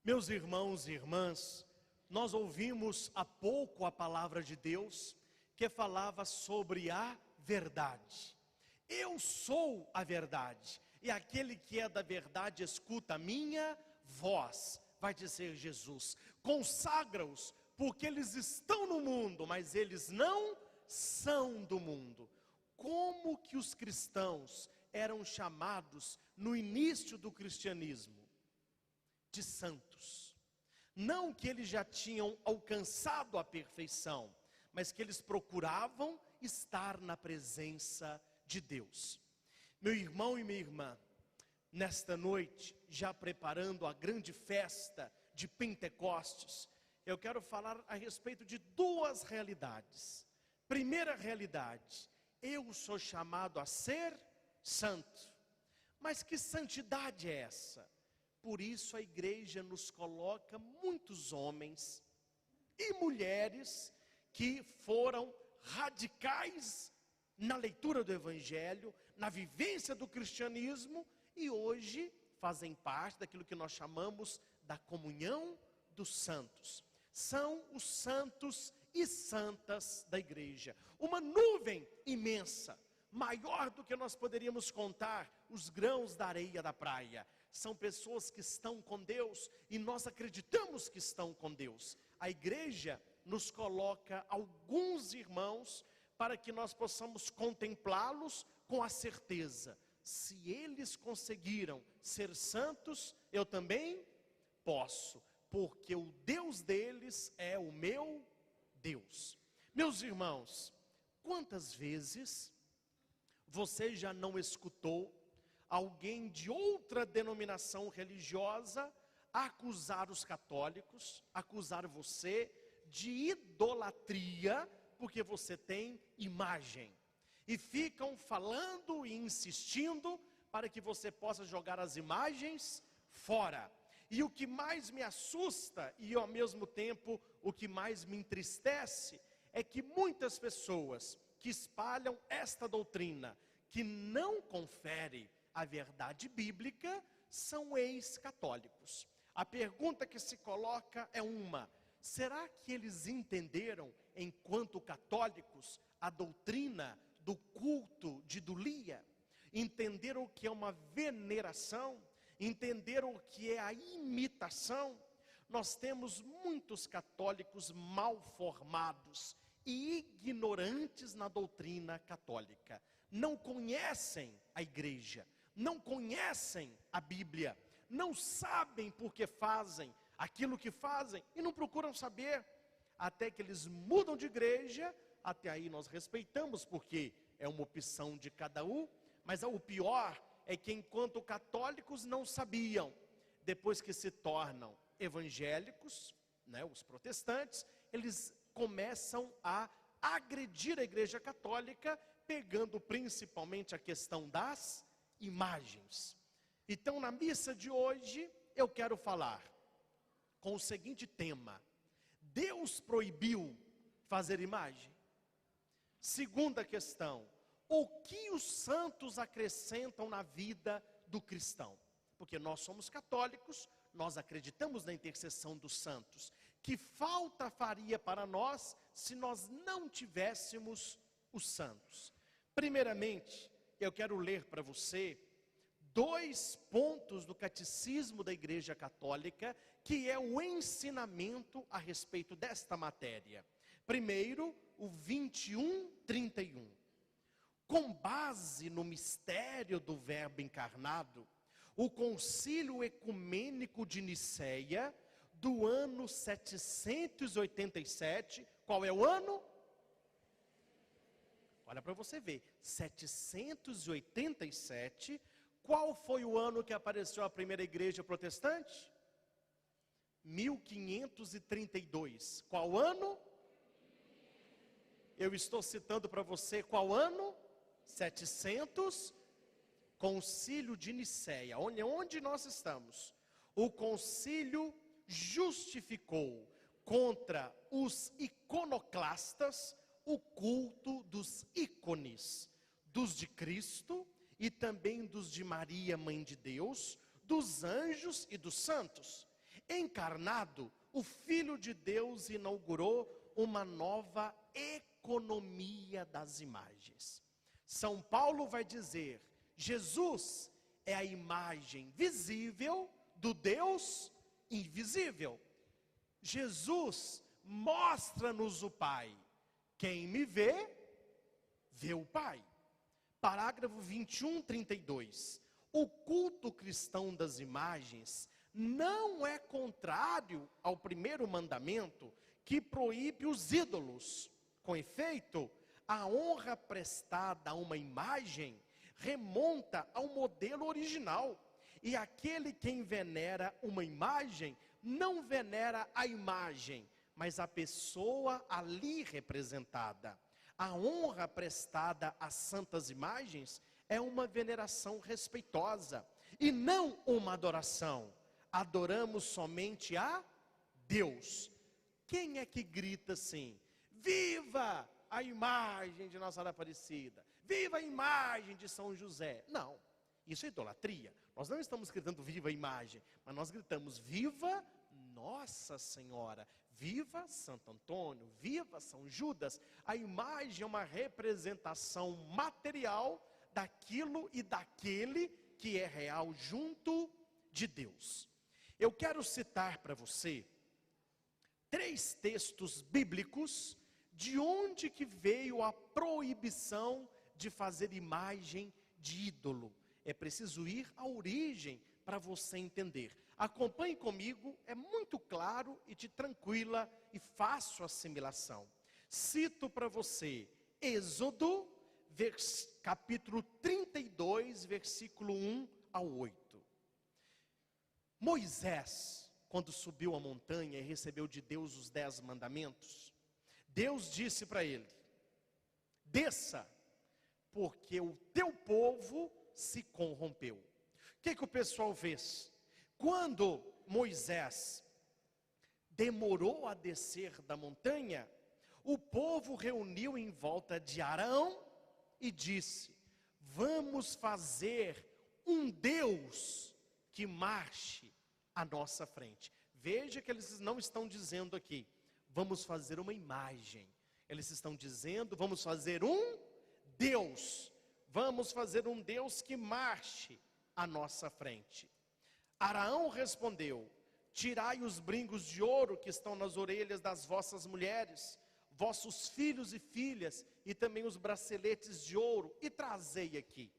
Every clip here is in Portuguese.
Meus irmãos e irmãs, nós ouvimos há pouco a palavra de Deus que falava sobre a verdade. Eu sou a verdade, e aquele que é da verdade escuta a minha voz, vai dizer Jesus. Consagra-os, porque eles estão no mundo, mas eles não são do mundo. Como que os cristãos eram chamados no início do cristianismo? De santos. Não que eles já tinham alcançado a perfeição, mas que eles procuravam estar na presença de Deus. Meu irmão e minha irmã, nesta noite, já preparando a grande festa de Pentecostes, eu quero falar a respeito de duas realidades. Primeira realidade, eu sou chamado a ser santo. Mas que santidade é essa? Por isso a igreja nos coloca muitos homens e mulheres que foram radicais na leitura do Evangelho, na vivência do cristianismo, e hoje fazem parte daquilo que nós chamamos da comunhão dos santos. São os santos e santas da igreja. Uma nuvem imensa, maior do que nós poderíamos contar os grãos da areia da praia. São pessoas que estão com Deus e nós acreditamos que estão com Deus. A igreja nos coloca alguns irmãos para que nós possamos contemplá-los com a certeza: se eles conseguiram ser santos, eu também posso, porque o Deus deles é o meu Deus. Meus irmãos, quantas vezes você já não escutou alguém de outra denominação religiosa acusar os católicos, acusar você de idolatria, porque você tem imagem, e ficam falando e insistindo para que você possa jogar as imagens fora. E o que mais me assusta e ao mesmo tempo o que mais me entristece é que muitas pessoas que espalham esta doutrina, que não confere a verdade bíblica, são ex-católicos. A pergunta que se coloca é uma: será que eles entenderam, enquanto católicos, a doutrina do culto de idolia? Entenderam o que é uma veneração? Entenderam o que é a imitação? Nós temos muitos católicos mal formados e ignorantes na doutrina católica. Não conhecem a igreja, não conhecem a Bíblia, não sabem por que fazem aquilo que fazem e não procuram saber, até que eles mudam de igreja. Até aí nós respeitamos, porque é uma opção de cada um, mas o pior é que enquanto católicos não sabiam, depois que se tornam evangélicos, os protestantes, eles começam a agredir a igreja católica, pegando principalmente a questão das imagens. Então, na missa de hoje, eu quero falar com o seguinte tema: Deus proibiu fazer imagem? Segunda questão: o que os santos acrescentam na vida do cristão? Porque nós somos católicos, nós acreditamos na intercessão dos santos. Que falta faria para nós se nós não tivéssemos os santos? Primeiramente, eu quero ler para você 2 pontos do catecismo da Igreja Católica, que é o ensinamento a respeito desta matéria. Primeiro, o 21:31. Com base no mistério do Verbo encarnado, o Concílio Ecumênico de Nicéia, do ano 787, qual é o ano? Olha para você ver, 787, qual foi o ano que apareceu a primeira igreja protestante? 1532, qual ano? Eu estou citando para você qual ano? 700, Concílio de Nicéia. Onde nós estamos? O concílio justificou contra os iconoclastas o culto dos ícones, dos de Cristo e também dos de Maria, Mãe de Deus, dos anjos e dos santos. Encarnado, o Filho de Deus inaugurou uma nova economia das imagens. São Paulo vai dizer: Jesus é a imagem visível do Deus invisível. Jesus mostra-nos o Pai. Quem me vê, vê o Pai. Parágrafo 21, 32. O culto cristão das imagens não é contrário ao primeiro mandamento, que proíbe os ídolos. Com efeito, a honra prestada a uma imagem remonta ao modelo original. E aquele que venera uma imagem, não venera a imagem, mas a pessoa ali representada. A honra prestada às santas imagens é uma veneração respeitosa e não uma adoração. Adoramos somente a Deus. Quem é que grita assim: viva a imagem de Nossa Senhora Aparecida, viva a imagem de São José? Não, isso é idolatria. Nós não estamos gritando viva a imagem, mas nós gritamos viva Nossa Senhora, viva Santo Antônio, viva São Judas. A imagem é uma representação material daquilo e daquele que é real junto de Deus. Eu quero citar para você 3 textos bíblicos de onde que veio a proibição de fazer imagem de ídolo. É preciso ir à origem para você entender. Acompanhe comigo, é muito claro e de tranquila e fácil assimilação. Cito para você Êxodo, capítulo 32, versículo 1 ao 8. Moisés, quando subiu a montanha e recebeu de Deus os 10 mandamentos, Deus disse para ele: desça, porque o teu povo se corrompeu. O que o pessoal fez? Quando Moisés demorou a descer da montanha, o povo reuniu em volta de Arão e disse: vamos fazer um Deus que marche à nossa frente. Veja que eles não estão dizendo aqui: vamos fazer uma imagem. Eles estão dizendo: vamos fazer um Deus. Vamos fazer um Deus que marche à nossa frente. Araão respondeu: tirai os brincos de ouro que estão nas orelhas das vossas mulheres, vossos filhos e filhas, e também os braceletes de ouro, e trazei aqui.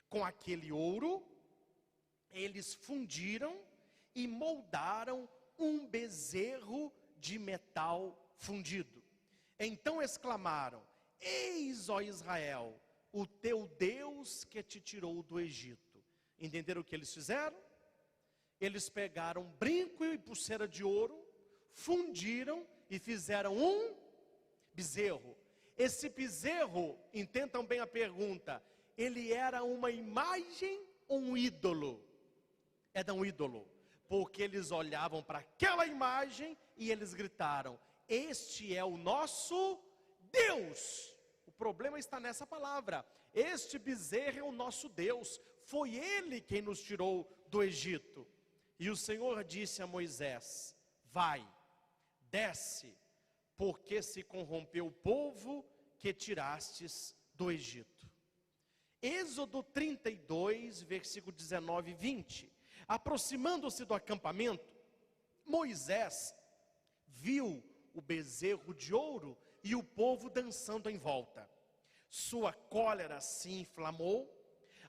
Com aquele ouro, eles fundiram e moldaram um bezerro de metal fundido. Então exclamaram: eis, ó Israel, o teu Deus que te tirou do Egito. Entenderam o que eles fizeram? Eles pegaram brinco e pulseira de ouro, fundiram e fizeram um bezerro. Esse bezerro, entendam bem a pergunta, ele era uma imagem ou um ídolo? Era um ídolo, porque eles olhavam para aquela imagem e eles gritaram: este é o nosso Deus. O problema está nessa palavra. Este bezerro é o nosso Deus. Foi ele quem nos tirou do Egito. E o Senhor disse a Moisés: vai, desce, porque se corrompeu o povo que tirastes do Egito. Êxodo 32, versículo 19 e 20. Aproximando-se do acampamento, Moisés viu o bezerro de ouro e o povo dançando em volta. Sua cólera se inflamou,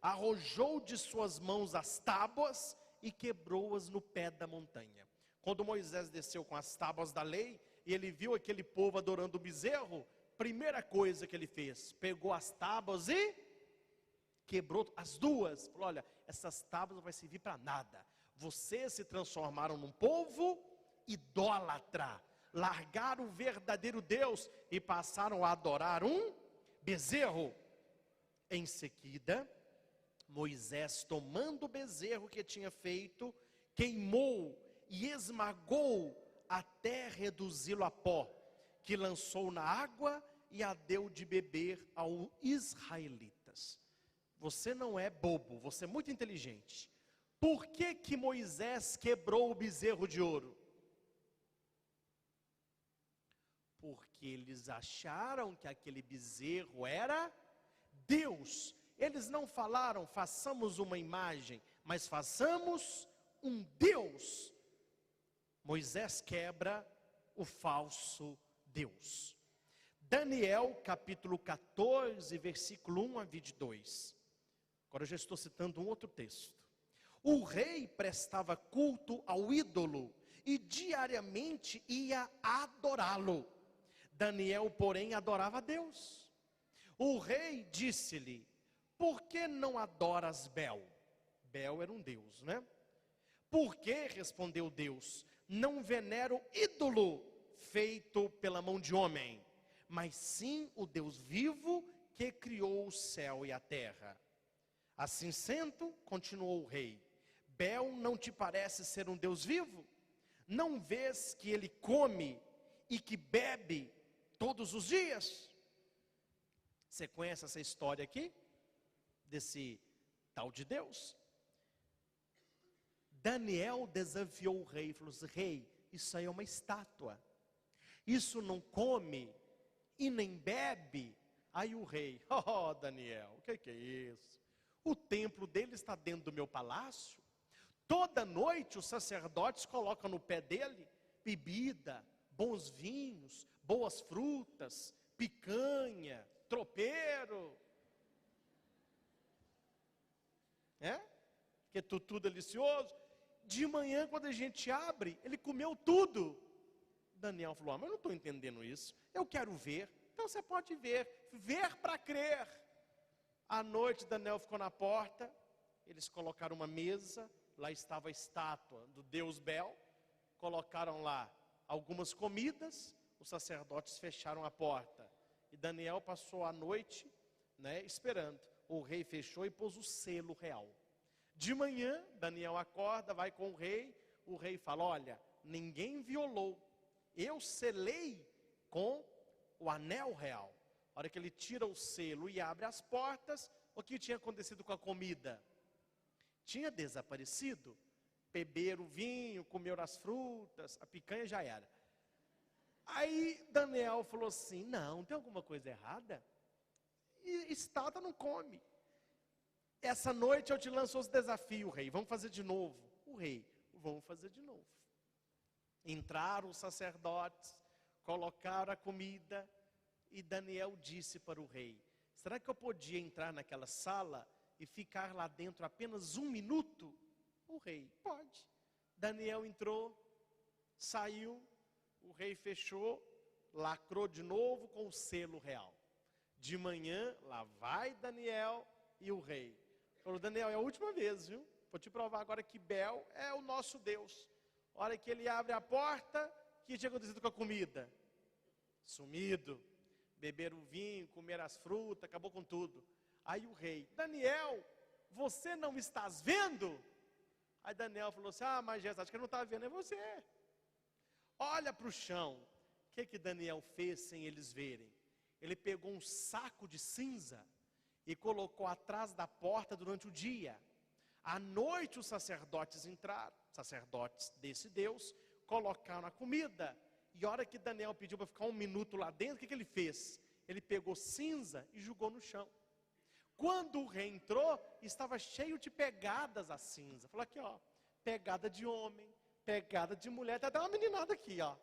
arrojou de suas mãos as tábuas e quebrou-as no pé da montanha. Quando Moisés desceu com as tábuas da lei e ele viu aquele povo adorando o bezerro, primeira coisa que ele fez, pegou as tábuas e quebrou as duas. Falou: olha, essas tábuas não vai servir para nada. Vocês se transformaram num povo idólatra. largaram o verdadeiro Deus e passaram a adorar um bezerro. Em seguida, Moisés, tomando o bezerro que tinha feito, queimou e esmagou até reduzi-lo a pó, que lançou na água e a deu de beber aos israelitas. Você não é bobo, você é muito inteligente. Por que que Moisés quebrou o bezerro de ouro? Porque eles acharam que aquele bezerro era Deus. Eles não falaram, façamos uma imagem, mas façamos um Deus. Moisés quebra o falso Deus. Daniel, capítulo 14, versículo 1 a 22. Agora eu já estou citando um outro texto. O rei prestava culto ao ídolo e diariamente ia adorá-lo. Daniel, porém, adorava a Deus. O rei disse-lhe: por que não adoras Bel? Bel era um deus, né? Por que, respondeu Deus, não venero ídolo feito pela mão de homem, mas sim o Deus vivo que criou o céu e a terra? Assim sendo, continuou o rei, Bel não te parece ser um Deus vivo? Não vês que ele come e que bebe todos os dias? Você conhece essa história aqui? Desse tal de Deus? Daniel desafiou o rei e falou assim: rei, isso aí é uma estátua, isso não come e nem bebe. Aí o rei: oh Daniel, o que é isso? O templo dele está dentro do meu palácio. Toda noite os sacerdotes colocam no pé dele bebida, bons vinhos, boas frutas, picanha, tropeiro. Que é tudo delicioso. De manhã, quando a gente abre, ele comeu tudo. Daniel falou: mas eu não estou entendendo isso, eu quero ver. Então você pode ver para crer. À noite, Daniel ficou na porta, eles colocaram uma mesa, lá estava a estátua do deus Bel, colocaram lá algumas comidas, os sacerdotes fecharam a porta, e Daniel passou a noite, esperando. O rei fechou e pôs o selo real. De manhã, Daniel acorda, vai com o rei fala: olha, ninguém violou, eu selei com o anel real. A hora que ele tira o selo e abre as portas, o que tinha acontecido com a comida? Tinha desaparecido. Beberam o vinho, comeram as frutas, a picanha já era. Aí Daniel falou assim: não, tem alguma coisa errada? E estátua não come. Essa noite eu te lanço os desafios, rei, vamos fazer de novo. O rei: vamos fazer de novo. Entraram os sacerdotes, colocaram a comida, e Daniel disse para o rei: será que eu podia entrar naquela sala e ficar lá dentro apenas 1 minuto? O rei: pode. Daniel entrou, saiu, o rei fechou, lacrou de novo com o selo real. De manhã, lá vai Daniel e o rei falou: Daniel, é a última vez, viu? Vou te provar agora que Bel é o nosso Deus. A hora que ele abre a porta, o que tinha acontecido com a comida? Sumido. Beberam o vinho, comeram as frutas, acabou com tudo. Aí o rei: Daniel, você não estás vendo? Aí Daniel falou assim: ah, majestade, que não está vendo é você. Olha para o chão. O que Daniel fez sem eles verem? Ele pegou um saco de cinza e colocou atrás da porta durante o dia. À noite os sacerdotes entraram, sacerdotes desse Deus, colocaram a comida. E a hora que Daniel pediu para ficar 1 minuto lá dentro, o que ele fez? Ele pegou cinza e jogou no chão. Quando o rei entrou, estava cheio de pegadas a cinza. Falou: aqui ó, pegada de homem, pegada de mulher, tem até uma meninada aqui ó.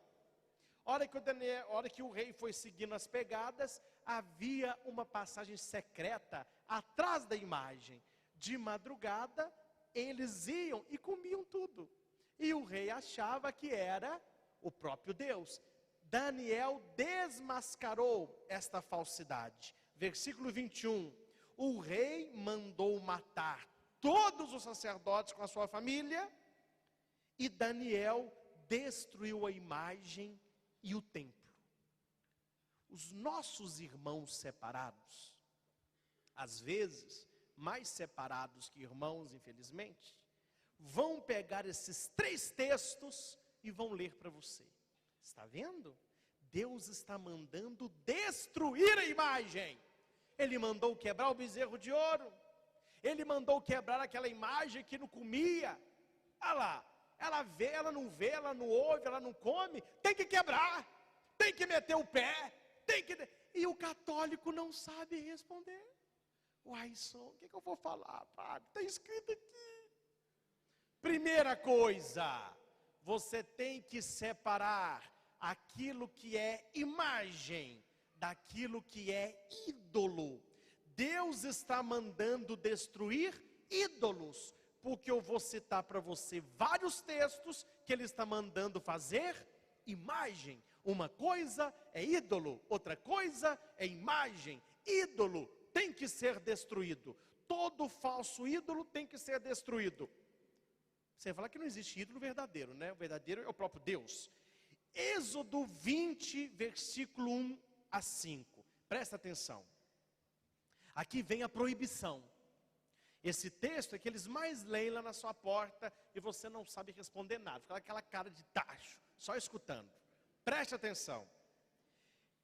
A hora que o rei foi seguindo as pegadas, havia uma passagem secreta atrás da imagem. De madrugada, eles iam e comiam tudo. E o rei achava que era o próprio Deus. Daniel desmascarou esta falsidade. Versículo 21. O rei mandou matar todos os sacerdotes com a sua família, e Daniel destruiu a imagem e o templo. Os nossos irmãos separados, às vezes, mais separados que irmãos, infelizmente, vão pegar esses 3 textos e vão ler para você. Está vendo? Deus está mandando destruir a imagem. Ele mandou quebrar o bezerro de ouro. Ele mandou quebrar aquela imagem que não comia. Olha lá, ela vê, ela não vê, ela não ouve, ela não come. Tem que quebrar, tem que meter o pé, tem que... E o católico não sabe responder. Uai, o que eu vou falar, padre? Está escrito aqui. Primeira coisa, você tem que separar aquilo que é imagem daquilo que é ídolo. Deus está mandando destruir ídolos, porque eu vou citar para você vários textos que Ele está mandando fazer imagem. Uma coisa é ídolo, outra coisa é imagem. Ídolo tem que ser destruído. Todo falso ídolo tem que ser destruído. Você vai falar que não existe ídolo verdadeiro, né? O verdadeiro é o próprio Deus. Êxodo 20, versículo 1 a 5. Presta atenção. Aqui vem a proibição. Esse texto é que eles mais leem lá na sua porta e você não sabe responder nada. Fica aquela cara de tacho, só escutando. Preste atenção.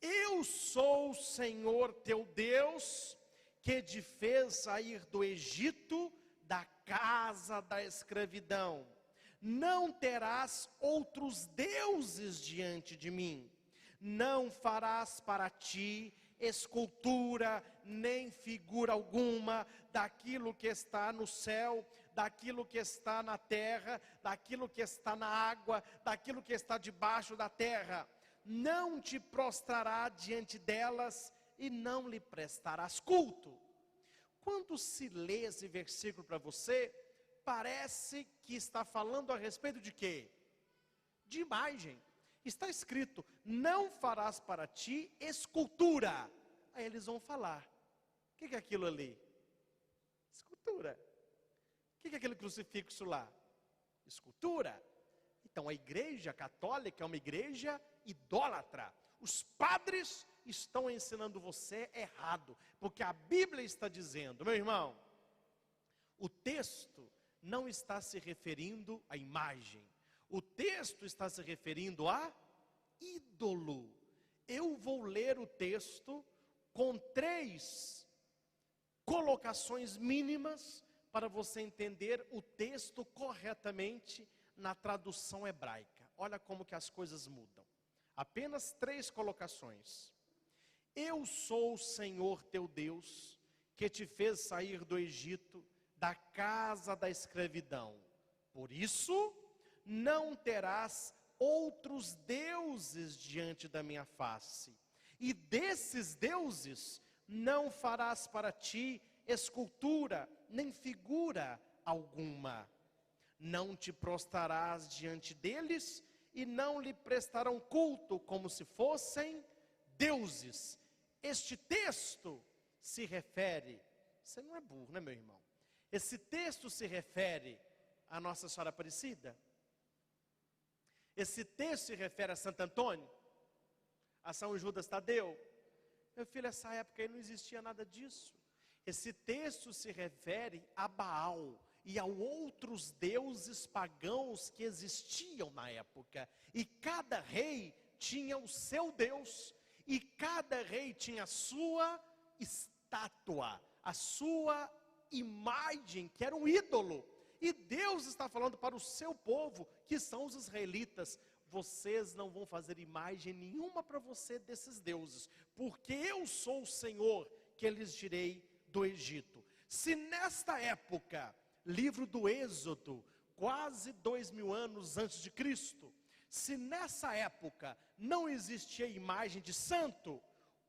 Eu sou o Senhor teu Deus, que te fez sair do Egito, da casa da escravidão. Não terás outros deuses diante de mim. Não farás para ti escultura, nem figura alguma daquilo que está no céu, daquilo que está na terra, daquilo que está na água, daquilo que está debaixo da terra. Não te prostrará diante delas e não lhe prestarás culto. Quando se lê esse versículo para você, parece que está falando a respeito de quê? De imagem. Está escrito, não farás para ti escultura. Aí eles vão falar, o que é aquilo ali? Escultura. O que é aquele crucifixo lá? Escultura. Então a igreja católica é uma igreja idólatra. Os padres estão ensinando você errado, porque a Bíblia está dizendo, meu irmão, o texto não está se referindo à imagem. O texto está se referindo a ídolo. Eu vou ler o texto com 3 colocações mínimas para você entender o texto corretamente na tradução hebraica. Olha como que as coisas mudam. Apenas 3 colocações. Eu sou o Senhor teu Deus, que te fez sair do Egito, da casa da escravidão. Por isso, não terás outros deuses diante da minha face. E desses deuses não farás para ti escultura, nem figura alguma. Não te prostrarás diante deles e não lhe prestarão culto como se fossem deuses. Este texto se refere, você não é burro, né, meu irmão? Esse texto se refere a Nossa Senhora Aparecida? Esse texto se refere a Santo Antônio? A São Judas Tadeu? Meu filho, nessa época aí não existia nada disso. Esse texto se refere a Baal e a outros deuses pagãos que existiam na época. E cada rei tinha o seu Deus, e cada rei tinha a sua estátua, a sua imagem, que era um ídolo. E Deus está falando para o seu povo, que são os israelitas: vocês não vão fazer imagem nenhuma para você desses deuses, porque eu sou o Senhor que lhes tirei do Egito. Se nesta época, livro do Êxodo, quase 2000 anos antes de Cristo, se nessa época não existia imagem de santo,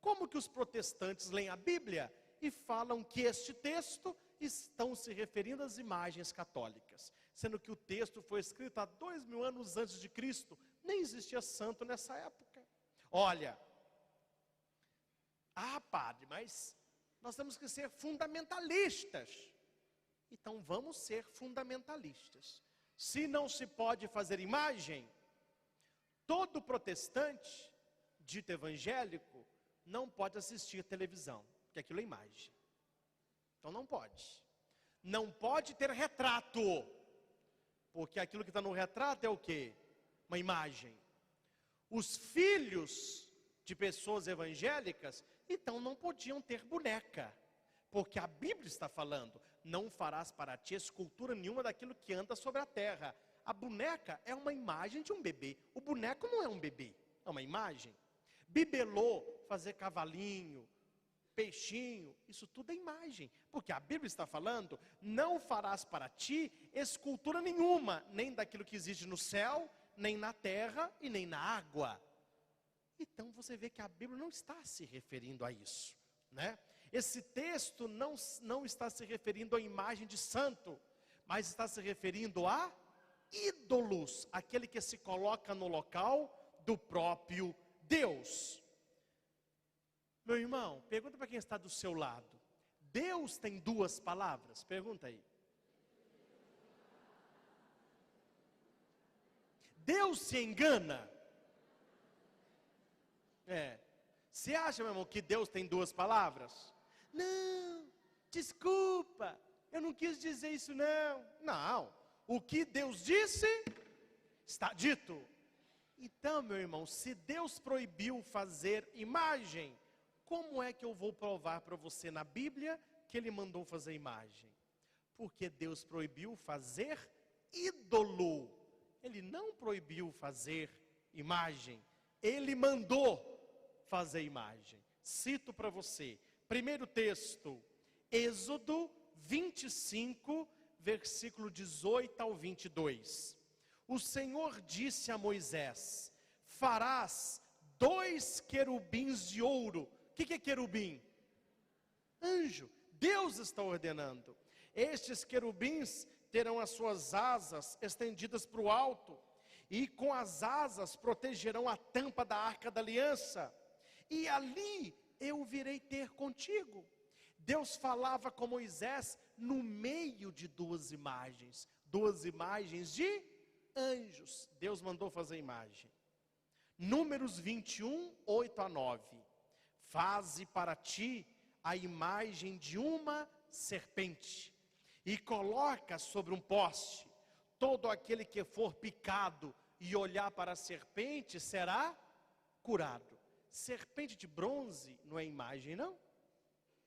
como que os protestantes leem a Bíblia e falam que este texto estão se referindo às imagens católicas, sendo que o texto foi escrito há 2000 anos antes de Cristo, nem existia santo nessa época. Olha, padre, mas nós temos que ser fundamentalistas. Então vamos ser fundamentalistas. Se não se pode fazer imagem, Todo protestante, dito evangélico, não pode assistir televisão, porque aquilo é imagem. Então não pode. Não pode ter retrato, porque aquilo que está no retrato é o quê? Uma imagem. Os filhos de pessoas evangélicas, então não podiam ter boneca, porque a Bíblia está falando, não farás para ti escultura nenhuma daquilo que anda sobre a terra. A boneca é uma imagem de um bebê. O boneco não é um bebê, é uma imagem. Bibelô, fazer cavalinho, peixinho, isso tudo é imagem. Porque a Bíblia está falando, não farás para ti escultura nenhuma, nem daquilo que existe no céu, nem na terra e nem na água. Então você vê que a Bíblia não está se referindo a isso, né? Esse texto não está se referindo à imagem de santo, mas está se referindo a ídolos, aquele que se coloca no local do próprio Deus. Meu irmão, pergunta para quem está do seu lado. Deus tem duas palavras? Pergunta aí. Deus se engana? Você acha, meu irmão, que Deus tem duas palavras? Não, desculpa, eu não quis dizer isso não. Não, o que Deus disse, está dito. Então, meu irmão, se Deus proibiu fazer imagem, como é que eu vou provar para você na Bíblia que Ele mandou fazer imagem? Porque Deus proibiu fazer ídolo. Ele não proibiu fazer imagem, Ele mandou fazer imagem. Cito para você, primeiro texto, Êxodo 25, versículo 18 ao 22. O Senhor disse a Moisés: farás 2 querubins de ouro. O que é querubim? Anjo. Deus está ordenando. Estes querubins terão as suas asas estendidas para o alto, e com as asas protegerão a tampa da arca da aliança, e ali eu virei ter contigo. Deus falava com Moisés no meio de duas imagens de anjos. Deus mandou fazer imagem. Números 21, 8 a 9. Faze para ti a imagem de uma serpente, e coloca sobre um poste. Todo aquele que for picado e olhar para a serpente será curado. Serpente de bronze não é imagem, não?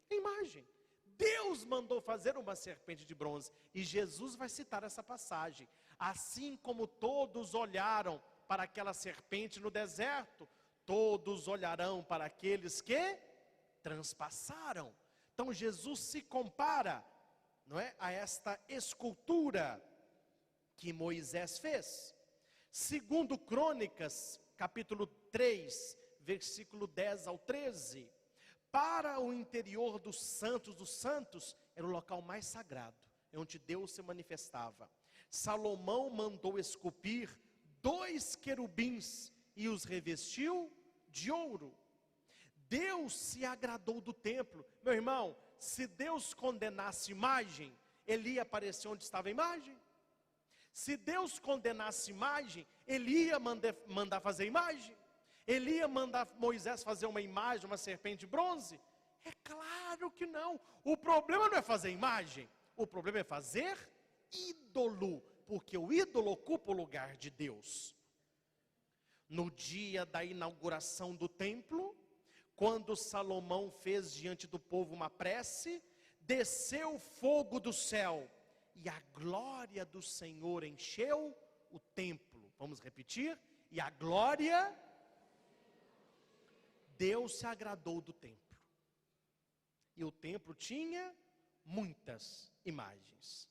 É imagem. Deus mandou fazer uma serpente de bronze, e Jesus vai citar essa passagem. Assim como todos olharam para aquela serpente no deserto, todos olharão para aqueles que transpassaram. Então Jesus se compara, não é, a esta escultura que Moisés fez. Segundo Crônicas, capítulo 3, versículo 10 ao 13. Para o interior dos santos, era o local mais sagrado, é onde Deus se manifestava. Salomão mandou esculpir 2 querubins e os revestiu de ouro. Deus se agradou do templo. Meu irmão, se Deus condenasse imagem, Ele ia aparecer onde estava a imagem? Se Deus condenasse imagem, Ele ia mandar fazer imagem? Ele ia mandar Moisés fazer uma imagem, uma serpente de bronze? É claro que não. O problema não é fazer imagem, o problema é fazer ídolo, porque o ídolo ocupa o lugar de Deus. No dia da inauguração do templo, quando Salomão fez diante do povo uma prece, desceu fogo do céu, e a glória do Senhor encheu o templo. Vamos repetir? E a glória, Deus se agradou do templo. E o templo tinha muitas imagens.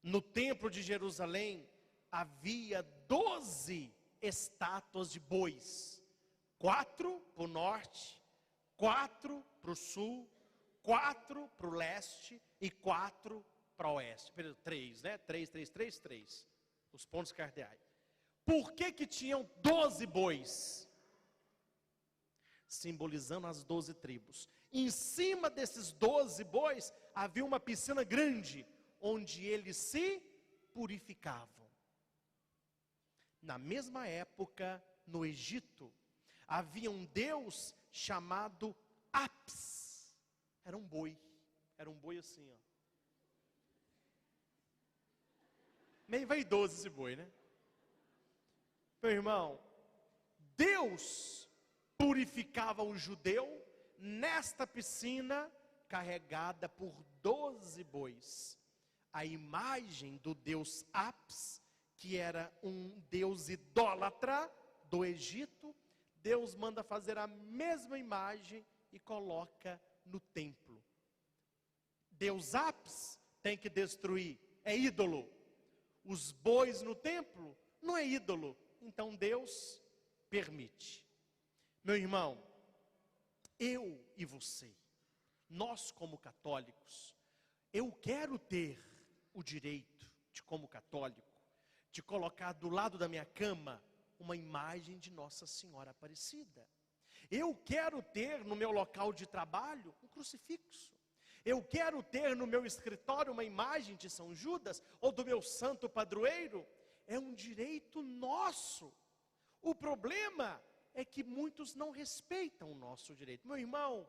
No templo de Jerusalém havia 12 estátuas de bois. 4 para o norte, 4 para o sul, 4 para o leste e 4 para o oeste. 3, né? 3. Os pontos cardeais. Por que tinham 12 bois? Simbolizando as 12 tribos. Em cima desses 12 bois havia uma piscina grande, onde eles se purificavam. Na mesma época, no Egito, havia um deus chamado Apis. Era um boi assim, ó. Meio vaidoso esse boi, né? Meu irmão, Deus purificava o judeu nesta piscina carregada por 12 bois. A imagem do deus Apis, que era um deus idólatra do Egito, Deus manda fazer a mesma imagem e coloca no templo. Deus Apis tem que destruir, é ídolo. Os bois no templo não é ídolo, então Deus permite. Meu irmão, eu e você, nós como católicos, eu quero ter o direito de, como católico, de colocar do lado da minha cama uma imagem de Nossa Senhora Aparecida. Eu quero ter no meu local de trabalho um crucifixo. Eu quero ter no meu escritório uma imagem de São Judas ou do meu santo padroeiro. É um direito nosso. O problema é que muitos não respeitam o nosso direito. Meu irmão,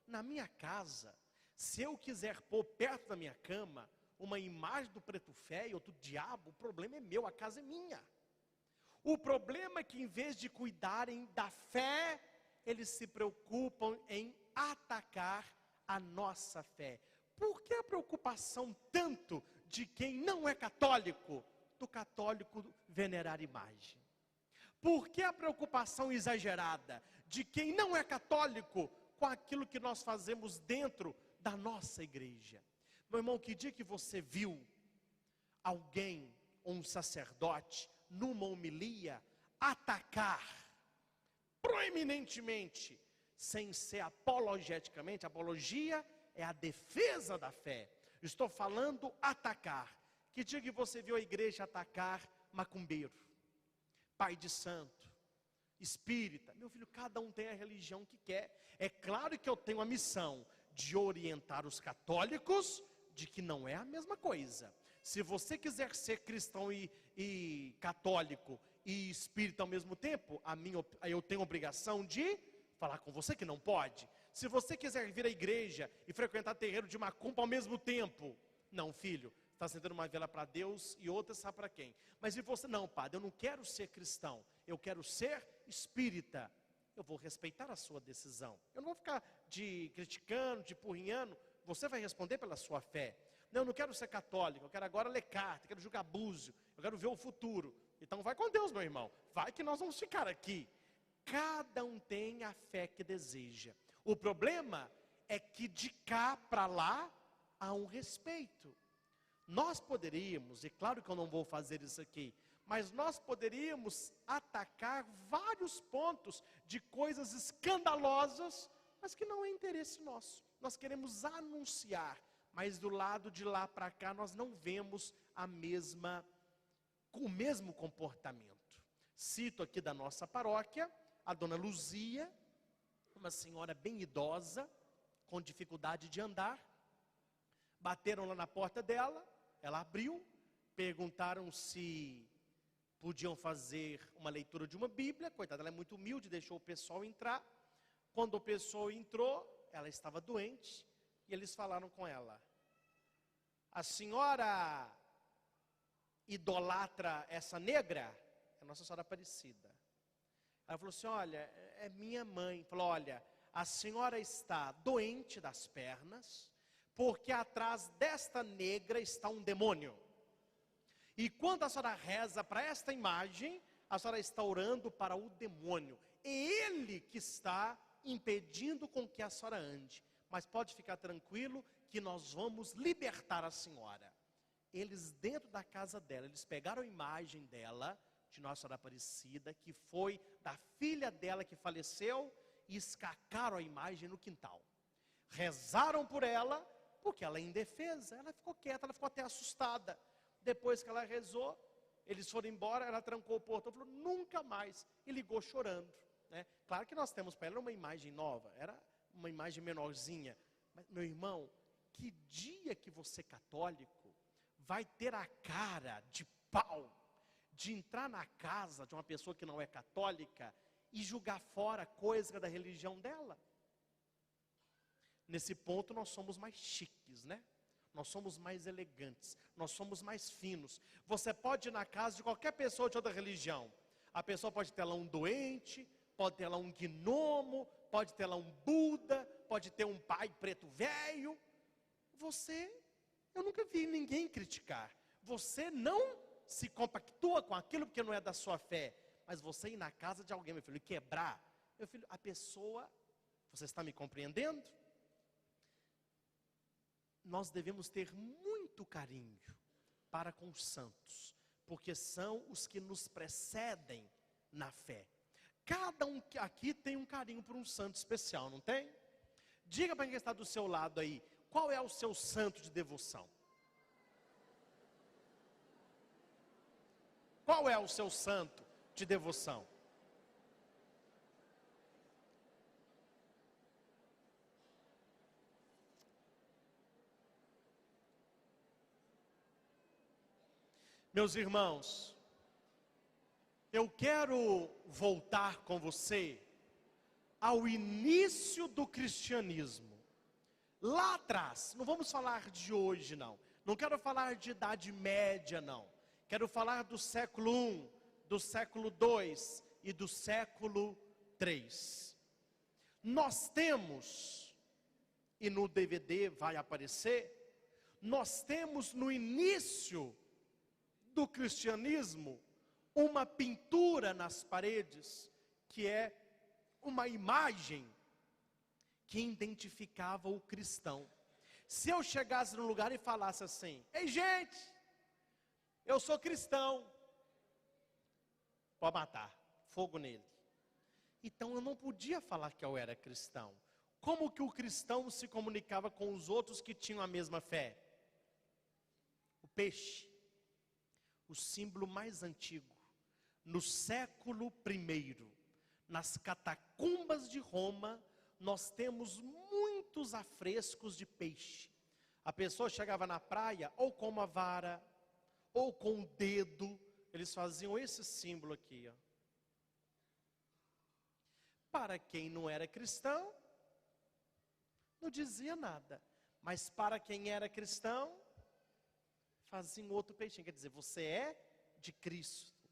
na minha casa, se eu quiser pôr perto da minha cama uma imagem do preto velho ou do diabo, o problema é meu, a casa é minha. O problema é que em vez de cuidarem da fé, eles se preocupam em atacar a nossa fé. Por que a preocupação tanto de quem não é católico, do católico venerar imagem? Por que a preocupação exagerada de quem não é católico com aquilo que nós fazemos dentro da nossa igreja? Meu irmão, que dia que você viu alguém, um sacerdote, numa homilia, atacar proeminentemente, sem ser apologeticamente? Apologia é a defesa da fé. Estou falando atacar. Que dia que você viu a igreja atacar macumbeiro, pai de santo, espírita? Meu filho, cada um tem a religião que quer. É claro que eu tenho a missão de orientar os católicos de que não é a mesma coisa. Se você quiser ser cristão e católico e espírita ao mesmo tempo, eu tenho a obrigação de falar com você que não pode. Se você quiser vir à igreja e frequentar terreiro de macumba ao mesmo tempo, não, filho, está acendendo uma vela para Deus e outra sabe para quem. Mas se você, não, padre, eu não quero ser cristão, eu quero ser espírita, eu vou respeitar a sua decisão. Eu não vou ficar criticando, porrinhando, você vai responder pela sua fé. Não, eu não quero ser católico, eu quero agora ler carta, eu quero julgar búzio, eu quero ver o futuro. Então vai com Deus, meu irmão, vai que nós vamos ficar aqui. Cada um tem a fé que deseja. O problema é que de cá para lá há um respeito. Nós poderíamos, e claro que eu não vou fazer isso aqui, mas nós poderíamos atacar vários pontos de coisas escandalosas, mas que não é interesse nosso. Nós queremos anunciar, mas do lado de lá para cá nós não vemos o mesmo comportamento. Cito aqui da nossa paróquia, a dona Luzia, uma senhora bem idosa, com dificuldade de andar. Bateram lá na porta dela, ela abriu, perguntaram se podiam fazer uma leitura de uma Bíblia. Coitada, ela é muito humilde, deixou o pessoal entrar. Quando o pessoal entrou, ela estava doente, e eles falaram com ela: a senhora idolatra essa negra? É Nossa Senhora Aparecida. Ela falou assim: olha, é minha mãe. Falou: olha, a senhora está doente das pernas, porque atrás desta negra está um demônio. E quando a senhora reza para esta imagem, a senhora está orando para o demônio. É ele que está impedindo com que a senhora ande. Mas pode ficar tranquilo que nós vamos libertar a senhora. Eles dentro da casa dela, eles pegaram a imagem dela, de Nossa Senhora Aparecida, que foi da filha dela que faleceu, e escacaram a imagem no quintal. Rezaram por ela, porque ela é indefesa. Ela ficou quieta, ela ficou até assustada. Depois que ela rezou, eles foram embora, ela trancou o portão, falou: nunca mais, e ligou chorando, né? Claro que nós temos para ela uma imagem nova, era uma imagem menorzinha. Mas, meu irmão, que dia que você católico vai ter a cara de pau de entrar na casa de uma pessoa que não é católica e julgar fora coisa da religião dela. Nesse ponto nós somos mais chiques, né? Nós somos mais elegantes, nós somos mais finos. Você pode ir na casa de qualquer pessoa de outra religião. A pessoa pode ter lá um doente, pode ter lá um gnomo, pode ter lá um Buda, pode ter um pai preto velho. Eu nunca vi ninguém criticar. Você não se compactua com aquilo porque não é da sua fé. Mas você ir na casa de alguém, meu filho, e quebrar, meu filho, a pessoa, você está me compreendendo? Nós devemos ter muito carinho para com os santos, porque são os que nos precedem na fé. Cada um aqui tem um carinho por um santo especial, não tem? Diga para quem está do seu lado aí, qual é o seu santo de devoção? Qual é o seu santo de devoção? Meus irmãos, eu quero voltar com você ao início do cristianismo. Lá atrás, não vamos falar de hoje não. Não quero falar de Idade Média não. Quero falar do século I, do século II e do século III. Nós temos, e no DVD vai aparecer, nós temos no início do cristianismo uma pintura nas paredes, que é uma imagem que identificava o cristão. Se eu chegasse num lugar e falasse assim: ei gente, eu sou cristão, pode matar, fogo nele. Então eu não podia falar que eu era cristão. Como que o cristão se comunicava com os outros que tinham a mesma fé? O peixe, o símbolo mais antigo. No século I, nas catacumbas de Roma, nós temos muitos afrescos de peixe. A pessoa chegava na praia, ou com uma vara, ou com o dedo, eles faziam esse símbolo aqui, ó. Para quem não era cristão, não dizia nada. Mas para quem era cristão, fazia um outro peixinho. Quer dizer, você é de Cristo.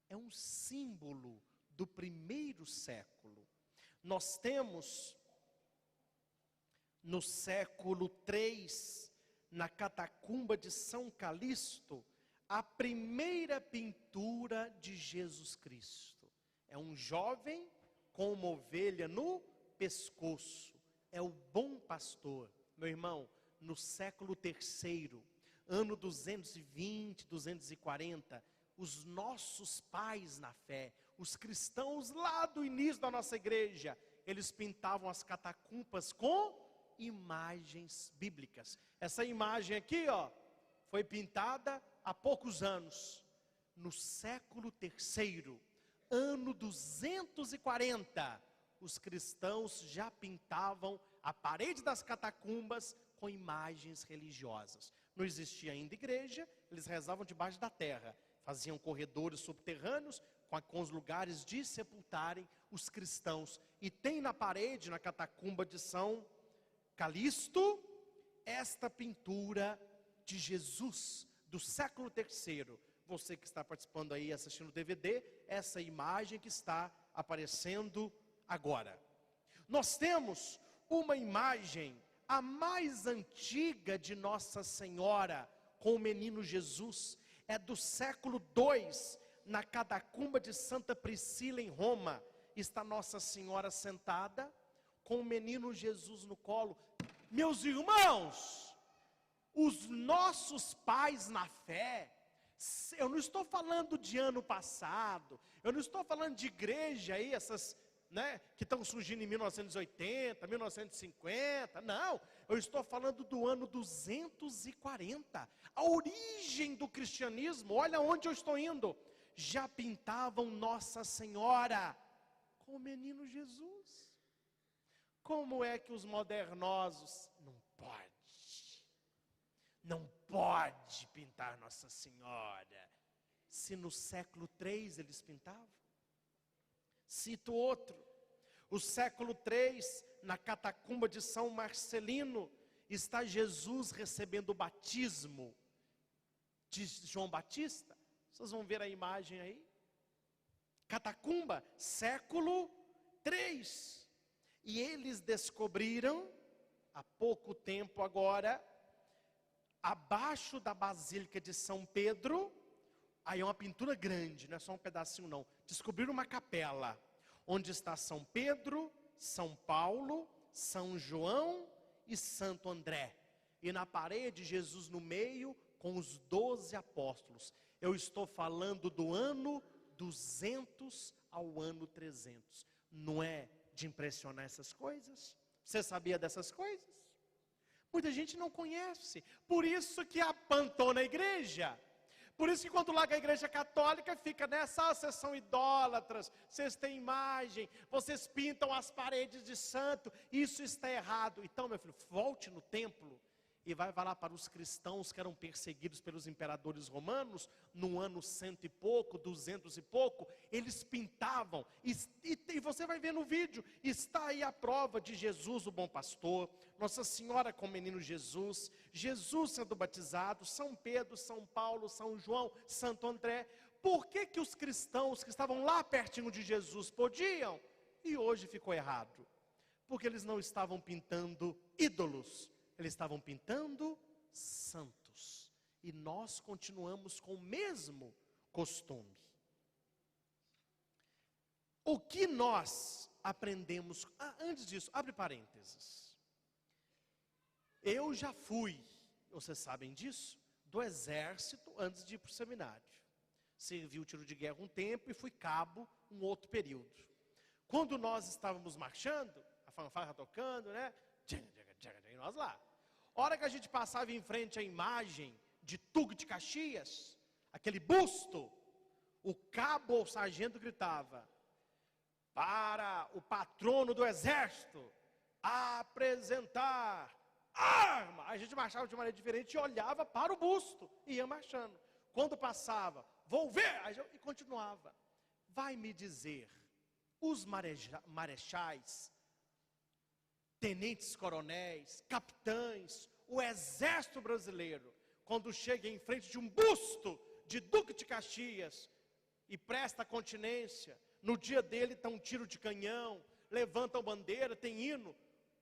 É um símbolo do primeiro século. Nós temos, no século III, na catacumba de São Calixto, a primeira pintura de Jesus Cristo. É um jovem com uma ovelha no pescoço. É o bom pastor. Meu irmão, no século III, ano 220, 240, os nossos pais na fé, os cristãos lá do início da nossa igreja, eles pintavam as catacumbas com imagens bíblicas. Essa imagem aqui, ó, foi pintada há poucos anos, no século III, ano 240, os cristãos já pintavam a parede das catacumbas com imagens religiosas. Não existia ainda igreja, eles rezavam debaixo da terra, faziam corredores subterrâneos com os lugares de sepultarem os cristãos. E tem na parede, na catacumba de São Calixto, esta pintura de Jesus do século III. Você que está participando aí, assistindo o DVD, essa imagem que está aparecendo agora. Nós temos uma imagem, a mais antiga de Nossa Senhora, com o menino Jesus, é do século II, na catacumba de Santa Priscila em Roma. Está Nossa Senhora sentada, com o menino Jesus no colo. Meus irmãos, os nossos pais na fé, eu não estou falando de ano passado, eu não estou falando de igreja aí, essas, né, que estão surgindo em 1980, 1950, não, eu estou falando do ano 240, a origem do cristianismo. Olha onde eu estou indo, já pintavam Nossa Senhora com o menino Jesus. Como é que os modernosos, não pode pintar Nossa Senhora, se no século III eles pintavam? Cito outro. O século III, na catacumba de São Marcelino, está Jesus recebendo o batismo de João Batista. Vocês vão ver a imagem aí. Catacumba, século III. E eles descobriram, há pouco tempo agora, abaixo da Basílica de São Pedro, aí é uma pintura grande, não é só um pedacinho não. Descobriram uma capela, onde está São Pedro, São Paulo, São João e Santo André. E na parede, Jesus no meio, com os 12 apóstolos. Eu estou falando do ano 200 ao ano 300. Não é de impressionar essas coisas? Você sabia dessas coisas? Muita gente não conhece. Por isso que apantou na igreja. Por isso que quando larga a igreja católica, fica nessa, vocês são idólatras, vocês têm imagem, vocês pintam as paredes de santo, isso está errado. Então, meu filho, volte no templo e vai falar para os cristãos que eram perseguidos pelos imperadores romanos, no ano 100 e pouco, 200 e pouco, eles pintavam, e você vai ver no vídeo, está aí a prova de Jesus, o bom pastor, Nossa Senhora com o menino Jesus, Jesus sendo batizado, São Pedro, São Paulo, São João, Santo André. Por que que os cristãos que estavam lá pertinho de Jesus podiam, e hoje ficou errado? Porque eles não estavam pintando ídolos, eles estavam pintando santos. E nós continuamos com o mesmo costume. O que nós aprendemos... antes disso, abre parênteses. Eu já fui, vocês sabem disso, do exército antes de ir para o seminário. Servi o tiro de guerra um tempo e fui cabo um outro período. Quando nós estávamos marchando, a fanfarra tocando, né? E nós lá. Hora que a gente passava em frente à imagem de Tuque de Caxias, aquele busto, o cabo ou sargento gritava: para o patrono do exército apresentar arma. A gente marchava de maneira diferente e olhava para o busto e ia marchando. Quando passava, vou ver, e continuava. Vai me dizer, os marechais, tenentes coronéis, capitães, o exército brasileiro, quando chega em frente de um busto de Duque de Caxias e presta continência, no dia dele está um tiro de canhão, levantam bandeira, tem hino.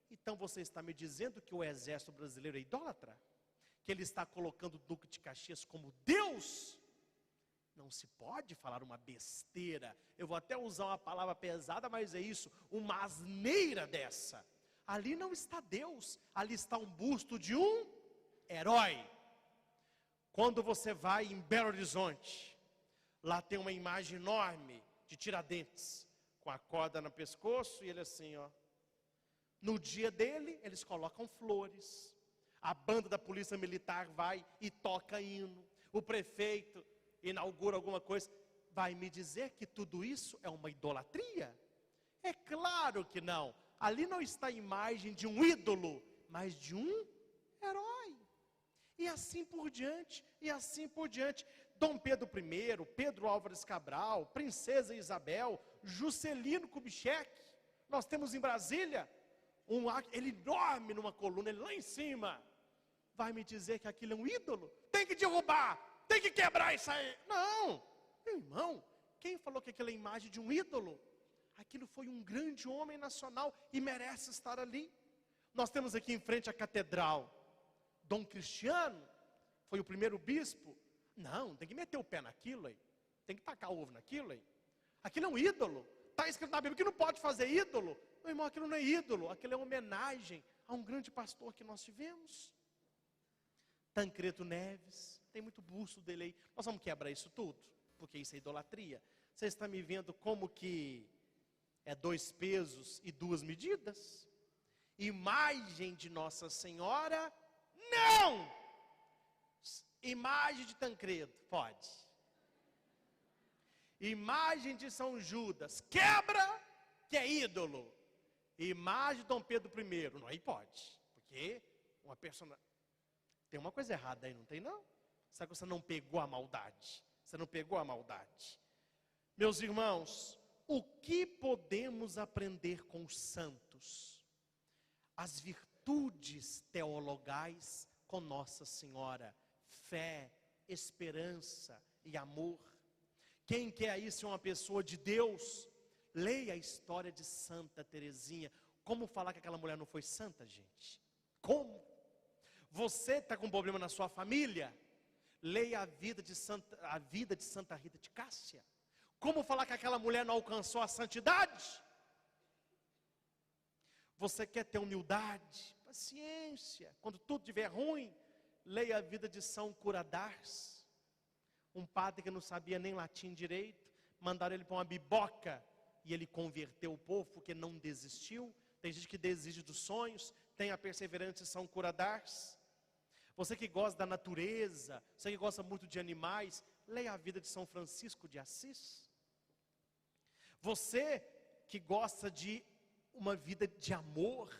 Então você está me dizendo que o exército brasileiro é idólatra? Que ele está colocando o Duque de Caxias como Deus? Não se pode falar uma besteira. Eu vou até usar uma palavra pesada, mas é isso, uma asneira dessa. Ali não está Deus, ali está um busto de um herói. Quando você vai em Belo Horizonte, lá tem uma imagem enorme de Tiradentes, com a corda no pescoço e ele assim, ó. No dia dele, eles colocam flores. A banda da polícia militar vai e toca hino. O prefeito inaugura alguma coisa. Vai me dizer que tudo isso é uma idolatria? É claro que não. Ali não está a imagem de um ídolo, mas de um herói. E assim por diante, e assim por diante. Dom Pedro I, Pedro Álvares Cabral, Princesa Isabel, Juscelino Kubitschek. Nós temos em Brasília, ele enorme numa coluna, ele lá em cima. Vai me dizer que aquilo é um ídolo? Tem que derrubar, tem que quebrar isso aí. Não, meu irmão, quem falou que aquilo é imagem de um ídolo? Aquilo foi um grande homem nacional e merece estar ali. Nós temos aqui em frente a catedral, Dom Cristiano, foi o primeiro bispo. Não, tem que meter o pé naquilo aí, tem que tacar ovo naquilo aí. Aquilo é um ídolo, está escrito na Bíblia que não pode fazer ídolo. Meu irmão, aquilo não é ídolo, aquilo é homenagem a um grande pastor que nós tivemos. Tancredo Neves, tem muito busto dele aí. Nós vamos quebrar isso tudo, porque isso é idolatria. Você está me vendo como que é 2 pesos e 2 medidas? Imagem de Nossa Senhora, não! Imagem de Tancredo, pode. Imagem de São Judas, quebra, que é ídolo. Imagem de Dom Pedro I, não, aí pode. Porque tem uma coisa errada aí, não tem não? Será que você não pegou a maldade? Você não pegou a maldade. Meus irmãos, o que podemos aprender com os santos? As virtudes teologais com Nossa Senhora: fé, esperança e amor. Quem quer aí ser uma pessoa de Deus, leia a história de Santa Teresinha. Como falar que aquela mulher não foi santa, gente? Como? Você está com problema na sua família? Leia a vida de Santa Rita de Cássia. Como falar que aquela mulher não alcançou a santidade? Você quer ter humildade, paciência, quando tudo estiver ruim, leia a vida de São Curadars. Um padre que não sabia nem latim direito, mandaram ele para uma biboca, e ele converteu o povo, porque não desistiu. Tem gente que desiste dos sonhos, tem a perseverança de São Curadars. Você que gosta da natureza, você que gosta muito de animais, leia a vida de São Francisco de Assis. Você que gosta de uma vida de amor,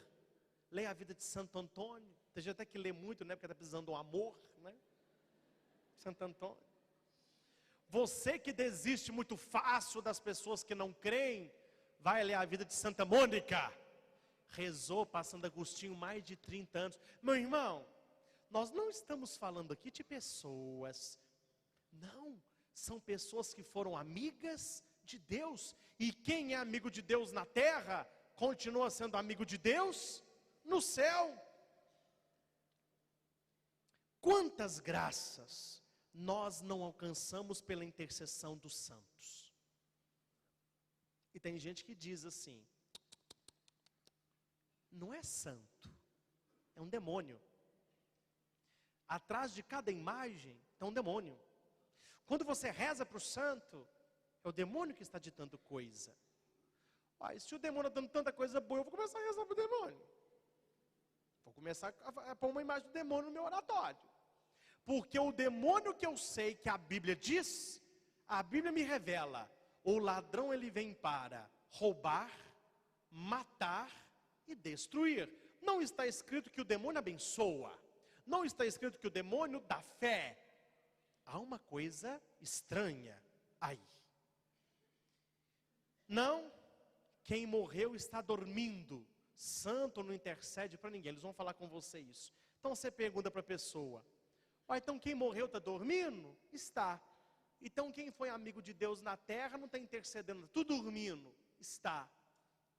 leia a vida de Santo Antônio. Tem gente até que lê muito, né, porque está precisando do amor, né? Santo Antônio. Você que desiste muito fácil das pessoas que não creem, vai ler a vida de Santa Mônica. Rezou para Santo Agostinho mais de 30 anos. Meu irmão, nós não estamos falando aqui de pessoas, não, são pessoas que foram amigas de Deus. E quem é amigo de Deus na terra, continua sendo amigo de Deus no céu. Quantas graças nós não alcançamos pela intercessão dos santos. E tem gente que diz assim: não é santo, é um demônio. Atrás de cada imagem tem um demônio. Quando você reza para o santo, é o demônio que está ditando coisa. Se o demônio está dando tanta coisa boa, eu vou começar a rezar para o demônio. Vou começar a pôr uma imagem do demônio no meu oratório. Porque o demônio que eu sei que a Bíblia diz, a Bíblia me revela: o ladrão ele vem para roubar, matar e destruir. Não está escrito que o demônio abençoa. Não está escrito que o demônio dá fé. Há uma coisa estranha aí. Não, quem morreu está dormindo. Santo não intercede para ninguém. Eles vão falar com você isso. Então você pergunta para a pessoa: então quem morreu está dormindo? Está. Então quem foi amigo de Deus na terra não está intercedendo, tudo dormindo? Está.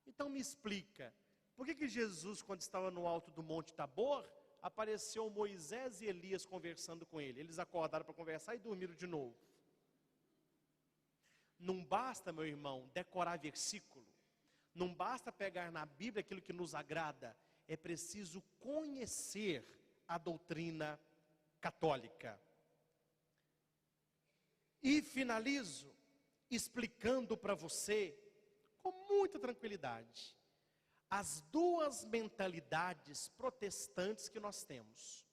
Então me explica, por que Jesus, quando estava no alto do Monte Tabor, apareceu Moisés e Elias conversando com ele? Eles acordaram para conversar e dormiram de novo. Não basta, meu irmão, decorar versículo. Não basta pegar na Bíblia aquilo que nos agrada. É preciso conhecer a doutrina católica. E finalizo explicando para você, com muita tranquilidade, as duas mentalidades protestantes que nós temos.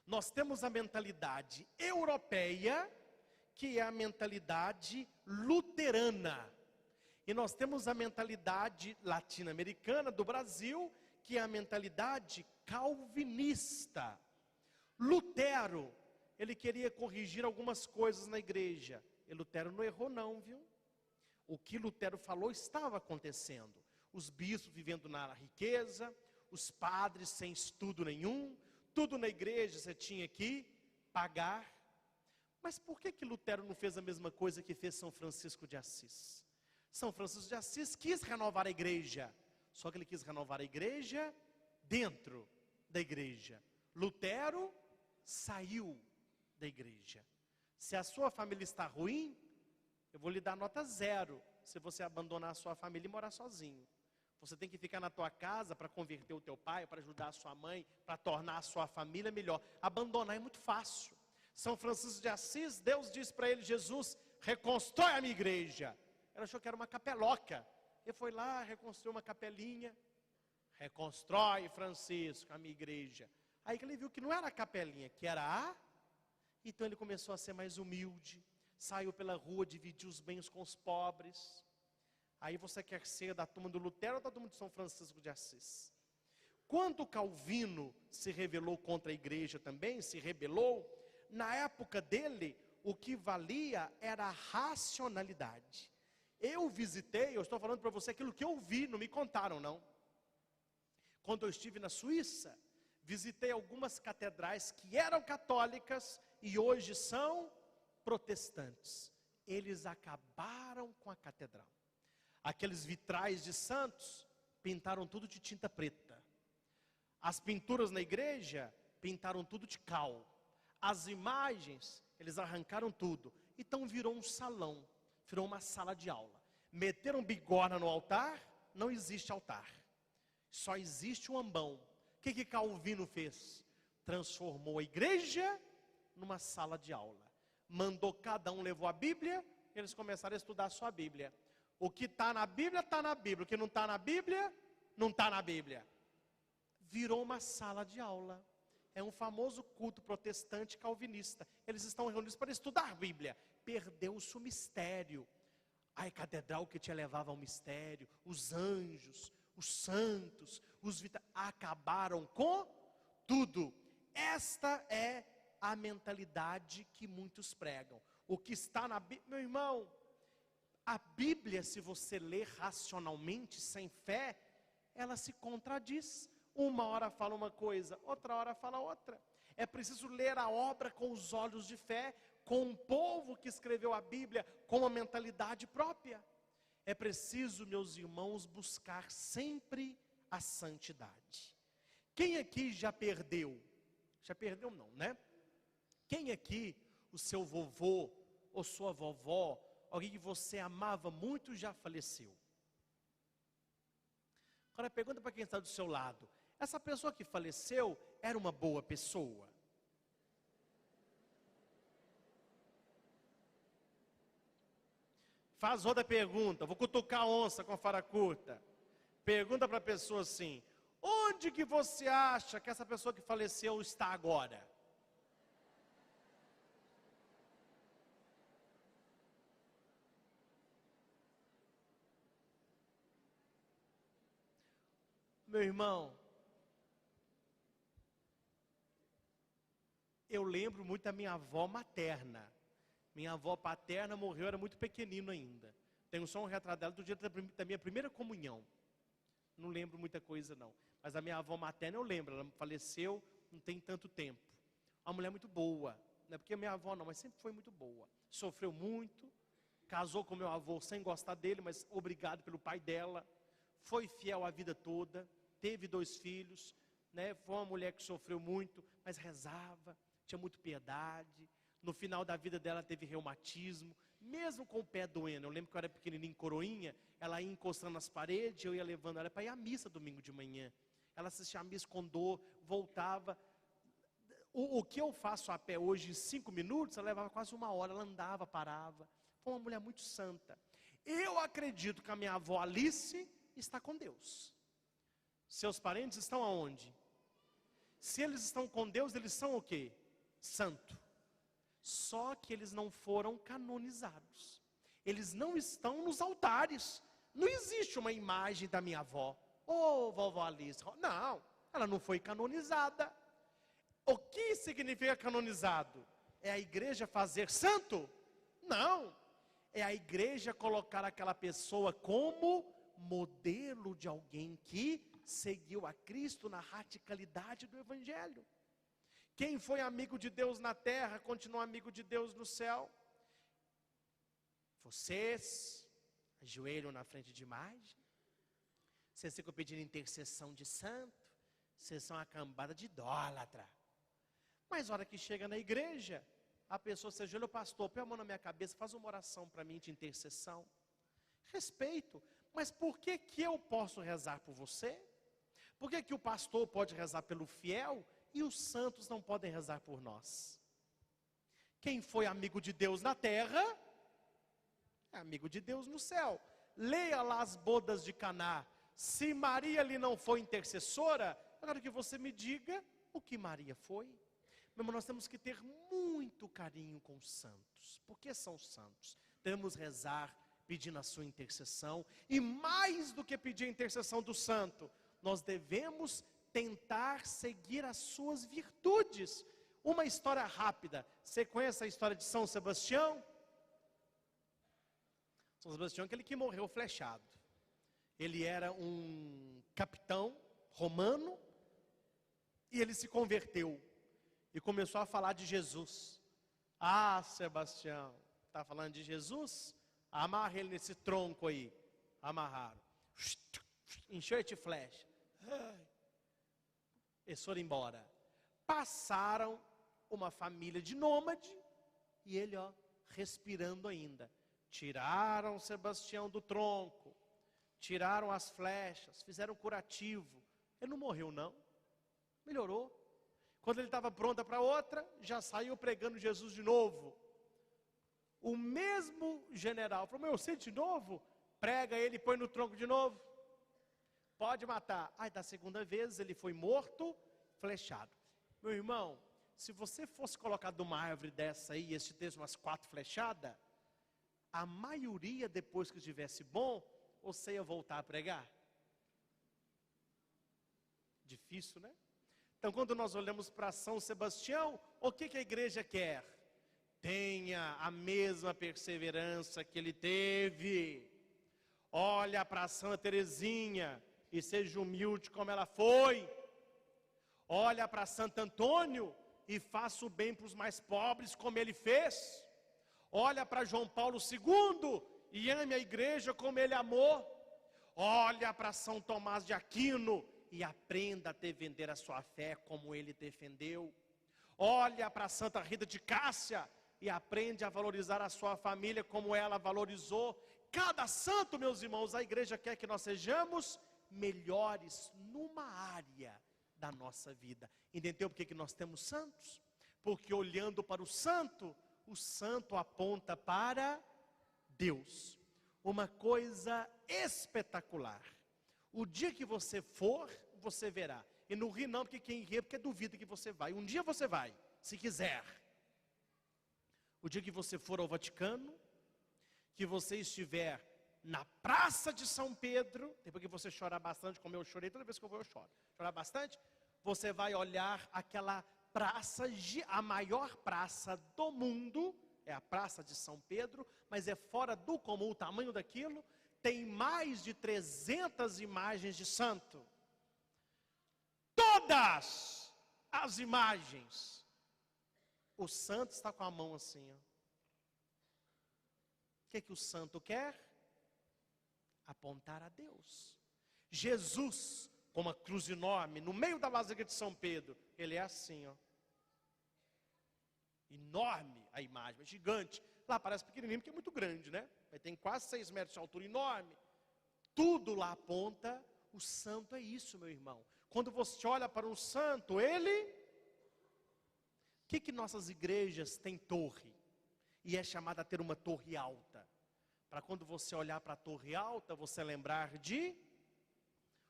Nós temos a mentalidade europeia, que é a mentalidade luterana. E nós temos a mentalidade latino-americana do Brasil, que é a mentalidade calvinista. Lutero, ele queria corrigir algumas coisas na igreja. E Lutero não errou não, viu? O que Lutero falou estava acontecendo. Os bispos vivendo na riqueza, os padres sem estudo nenhum, tudo na igreja você tinha que pagar. Mas por que Lutero não fez a mesma coisa que fez São Francisco de Assis? São Francisco de Assis quis renovar a igreja, só que ele quis renovar a igreja dentro da igreja. Lutero saiu da igreja. Se a sua família está ruim, eu vou lhe dar nota 0 se você abandonar a sua família e morar sozinho. Você tem que ficar na tua casa para converter o teu pai, para ajudar a sua mãe, para tornar a sua família melhor. Abandonar é muito fácil. São Francisco de Assis, Deus disse para ele: Jesus, reconstrói a minha igreja. Ele achou que era uma capeloca. Ele foi lá, reconstruiu uma capelinha. Reconstrói, Francisco, a minha igreja. Aí ele viu que não era a capelinha, que era a... Então ele começou a ser mais humilde. Saiu pela rua, dividiu os bens com os pobres. Aí você quer ser da turma do Lutero ou da turma de São Francisco de Assis? Quando Calvino se rebelou contra a igreja também, se rebelou, na época dele, o que valia era a racionalidade. Eu estou falando para você aquilo que eu vi, não me contaram não. Quando eu estive na Suíça, visitei algumas catedrais que eram católicas e hoje são protestantes. Eles acabaram com a catedral. Aqueles vitrais de santos, pintaram tudo de tinta preta. As pinturas na igreja, pintaram tudo de cal. As imagens, eles arrancaram tudo. Então virou um salão, virou uma sala de aula. Meteram bigorna no altar, não existe altar. Só existe um ambão. O que Calvino fez? Transformou a igreja numa sala de aula. Mandou cada um, levou a Bíblia, eles começaram a estudar só a Bíblia. O que está na Bíblia, está na Bíblia. O que não está na Bíblia, não está na Bíblia. Virou uma sala de aula. É um famoso culto protestante calvinista. Eles estão reunidos para estudar a Bíblia. Perdeu-se o mistério. A catedral que te levava ao mistério, os anjos, os santos, acabaram com tudo. Esta é a mentalidade que muitos pregam. O que está na Bíblia, meu irmão, a Bíblia, se você ler racionalmente, sem fé, ela se contradiz. Uma hora fala uma coisa, outra hora fala outra. É preciso ler a obra com os olhos de fé, com um povo que escreveu a Bíblia, com uma mentalidade própria. É preciso, meus irmãos, buscar sempre a santidade. Quem aqui já perdeu? Já perdeu não, né? Quem aqui, o seu vovô ou sua vovó, alguém que você amava muito já faleceu? Agora pergunta para quem está do seu lado. Essa pessoa que faleceu era uma boa pessoa? Faz outra pergunta, vou cutucar a onça com a vara curta. Pergunta para a pessoa assim: onde que você acha que essa pessoa que faleceu está agora? Meu irmão, eu lembro muito da minha avó materna. Minha avó paterna morreu, era muito pequenino ainda. Tenho só um retrato dela do dia da minha primeira comunhão. Não lembro muita coisa não. Mas a minha avó materna eu lembro, ela faleceu não tem tanto tempo. Uma mulher muito boa, não é porque minha avó não, mas sempre foi muito boa. Sofreu muito, casou com meu avô sem gostar dele, mas obrigado pelo pai dela. Foi fiel a vida toda, teve 2 filhos, né? Foi uma mulher que sofreu muito, mas rezava, tinha muito piedade. No final da vida dela teve reumatismo, mesmo com o pé doendo. Eu lembro que eu era pequenininho, coroinha, ela ia encostando nas paredes, eu ia levando ela para ir à missa domingo de manhã. Ela assistia a missa com dor, voltava. O que eu faço a pé hoje em 5 minutos, ela levava quase 1 hora, ela andava, parava. Foi uma mulher muito santa. Eu acredito que a minha avó Alice está com Deus. Seus parentes estão aonde? Se eles estão com Deus, eles são o quê? Santo. Só que eles não foram canonizados. Eles não estão nos altares. Não existe uma imagem da minha avó. Ô, vovó Alice. Não, ela não foi canonizada. O que significa canonizado? É a igreja fazer santo? Não. É a igreja colocar aquela pessoa como modelo de alguém que seguiu a Cristo na radicalidade do Evangelho. Quem foi amigo de Deus na terra, continua amigo de Deus no céu. Vocês ajoelham na frente de imagem, vocês ficam pedindo intercessão de santo, vocês são uma cambada de idólatra. Mas na hora que chega na igreja, a pessoa se ajoelha: pastor, põe a mão na minha cabeça, faz uma oração para mim de intercessão. Respeito, mas por que eu posso rezar por você? Por que o pastor pode rezar pelo fiel e os santos não podem rezar por nós? Quem foi amigo de Deus na terra, é amigo de Deus no céu. Leia lá as bodas de Caná. Se Maria ali não foi intercessora, eu quero que você me diga o que Maria foi. Meu irmão, nós temos que ter muito carinho com os santos. Porque são santos. Devemos rezar pedindo a sua intercessão. E mais do que pedir a intercessão do santo, nós devemos tentar seguir as suas virtudes. Uma história rápida. Você conhece a história de São Sebastião? São Sebastião é aquele que morreu flechado. Ele era um capitão romano e ele se converteu e começou a falar de Jesus. Ah, Sebastião, está falando de Jesus? Amarra ele nesse tronco aí. Amarraram. Encheu de flecha. Eles foram embora. Passaram uma família de nômade e ele, respirando ainda. Tiraram Sebastião do tronco, tiraram as flechas, fizeram curativo. Ele não morreu não, melhorou. Quando ele estava pronto para outra, já saiu pregando Jesus de novo. O mesmo general falou: você de novo? Prega ele e põe no tronco de novo. Pode matar. Aí da segunda vez ele foi morto, flechado. Meu irmão, se você fosse colocado numa árvore dessa aí, e esse texto umas 4 flechadas, a maioria depois que estivesse bom, você ia voltar a pregar? Difícil, né? Então quando nós olhamos para São Sebastião, o que a igreja quer? Tenha a mesma perseverança que ele teve. Olha para Santa Teresinha e seja humilde como ela foi. Olha para Santo Antônio e faça o bem para os mais pobres como ele fez. Olha para João Paulo II e ame a igreja como ele amou. Olha para São Tomás de Aquino e aprenda a defender a sua fé como ele defendeu. Olha para Santa Rita de Cássia e aprende a valorizar a sua família como ela valorizou. Cada santo, meus irmãos, a igreja quer que nós sejamos melhores numa área da nossa vida. Entendeu por que nós temos santos? Porque olhando para o santo aponta para Deus. Uma coisa espetacular. O dia que você for, você verá. E não ri não, porque quem ri é porque duvida que você vai. Um dia você vai, se quiser. O dia que você for ao Vaticano, que você estiver na Praça de São Pedro, depois que você chorar bastante, como eu chorei, toda vez que eu vou eu choro. Chorar bastante, você vai olhar aquela praça, a maior praça do mundo, é a Praça de São Pedro, mas é fora do comum o tamanho daquilo, tem mais de 300 imagens de santo. Todas as imagens, o santo está com a mão assim, O que o santo quer? Apontar a Deus. Jesus, com uma cruz enorme, no meio da Basílica de São Pedro, ele é assim, Enorme a imagem, gigante. Lá parece pequenininho porque é muito grande, né? Tem quase 6 metros de altura, enorme. Tudo lá aponta, o santo é isso, meu irmão. Quando você olha para um santo, ele... O que nossas igrejas têm torre? E é chamada a ter uma torre alta. Para quando você olhar para a torre alta, você lembrar de...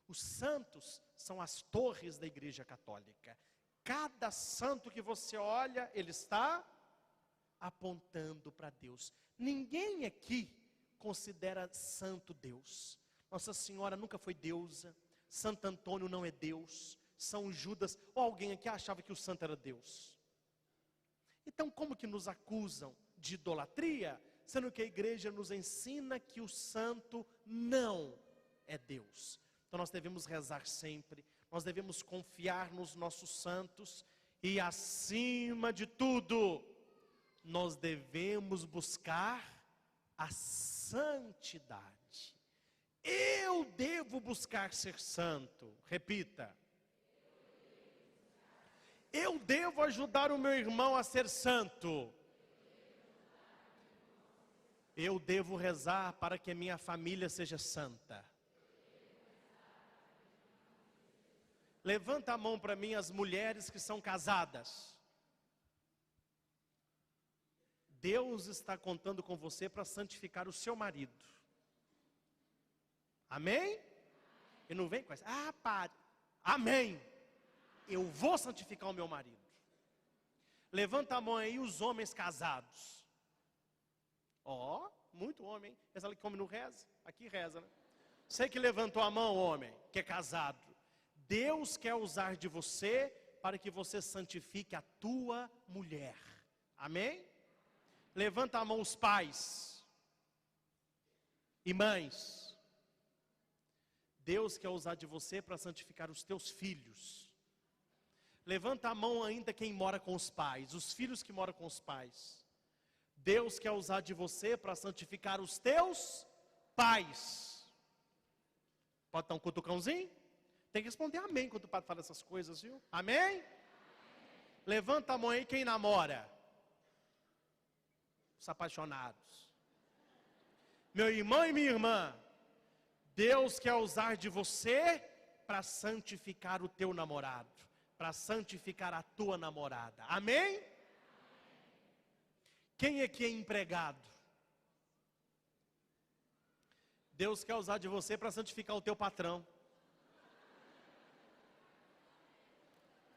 Os santos são as torres da igreja católica. Cada santo que você olha, ele está apontando para Deus. Ninguém aqui considera santo Deus. Nossa Senhora nunca foi deusa. Santo Antônio não é Deus. São Judas, ou alguém aqui achava que o santo era Deus. Então como que nos acusam de idolatria, sendo que a igreja nos ensina que o santo não é Deus? Então nós devemos rezar sempre, nós devemos confiar nos nossos santos e acima de tudo, nós devemos buscar a santidade. Eu devo buscar ser santo, repita. Eu devo ajudar o meu irmão a ser santo. Eu devo rezar para que a minha família seja santa. Levanta a mão para mim as mulheres que são casadas. Deus está contando com você para santificar o seu marido. Amém? E não vem com essa, padre, amém. Eu vou santificar o meu marido. Levanta a mão aí os homens casados. Muito homem, hein? Essa ali que come não reza, aqui reza, né? Você que levantou a mão, homem, que é casado. Deus quer usar de você para que você santifique a tua mulher. Amém? Levanta a mão os pais e mães. Deus quer usar de você para santificar os teus filhos. Levanta a mão ainda quem mora com os pais, os filhos que moram com os pais. Deus quer usar de você para santificar os teus pais. Pode dar um cutucãozinho? Tem que responder amém quando o padre fala essas coisas, viu? Amém? Levanta a mão aí quem namora. Os apaixonados. Meu irmão e minha irmã, Deus quer usar de você para santificar o teu namorado, para santificar a tua namorada. Amém? Quem aqui é empregado? Deus quer usar de você para santificar o teu patrão.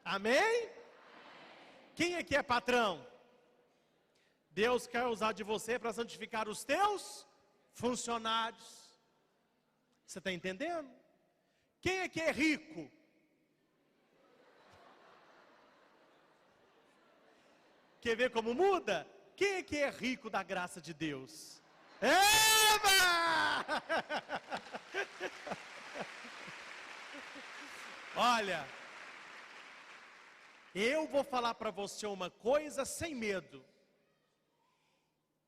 Amém? Quem aqui é patrão? Deus quer usar de você para santificar os teus funcionários. Você está entendendo? Quem aqui é rico? Quer ver como muda? Quem aqui é rico da graça de Deus? Eba! Olha, eu vou falar para você uma coisa sem medo.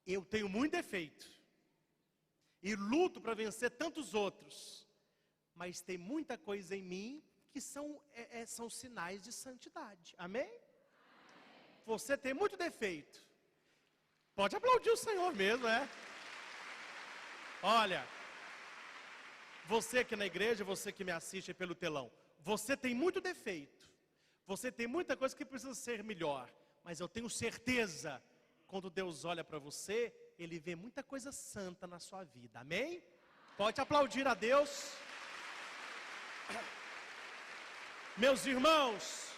Eu tenho muito defeito e luto para vencer tantos outros, mas tem muita coisa em mim que são sinais de santidade. Amém? Você tem muito defeito. Pode aplaudir o Senhor mesmo, é? Olha, você aqui na igreja, você que me assiste pelo telão, você tem muito defeito. Você tem muita coisa que precisa ser melhor, mas eu tenho certeza, quando Deus olha para você, Ele vê muita coisa santa na sua vida, amém? Pode aplaudir a Deus. Meus irmãos,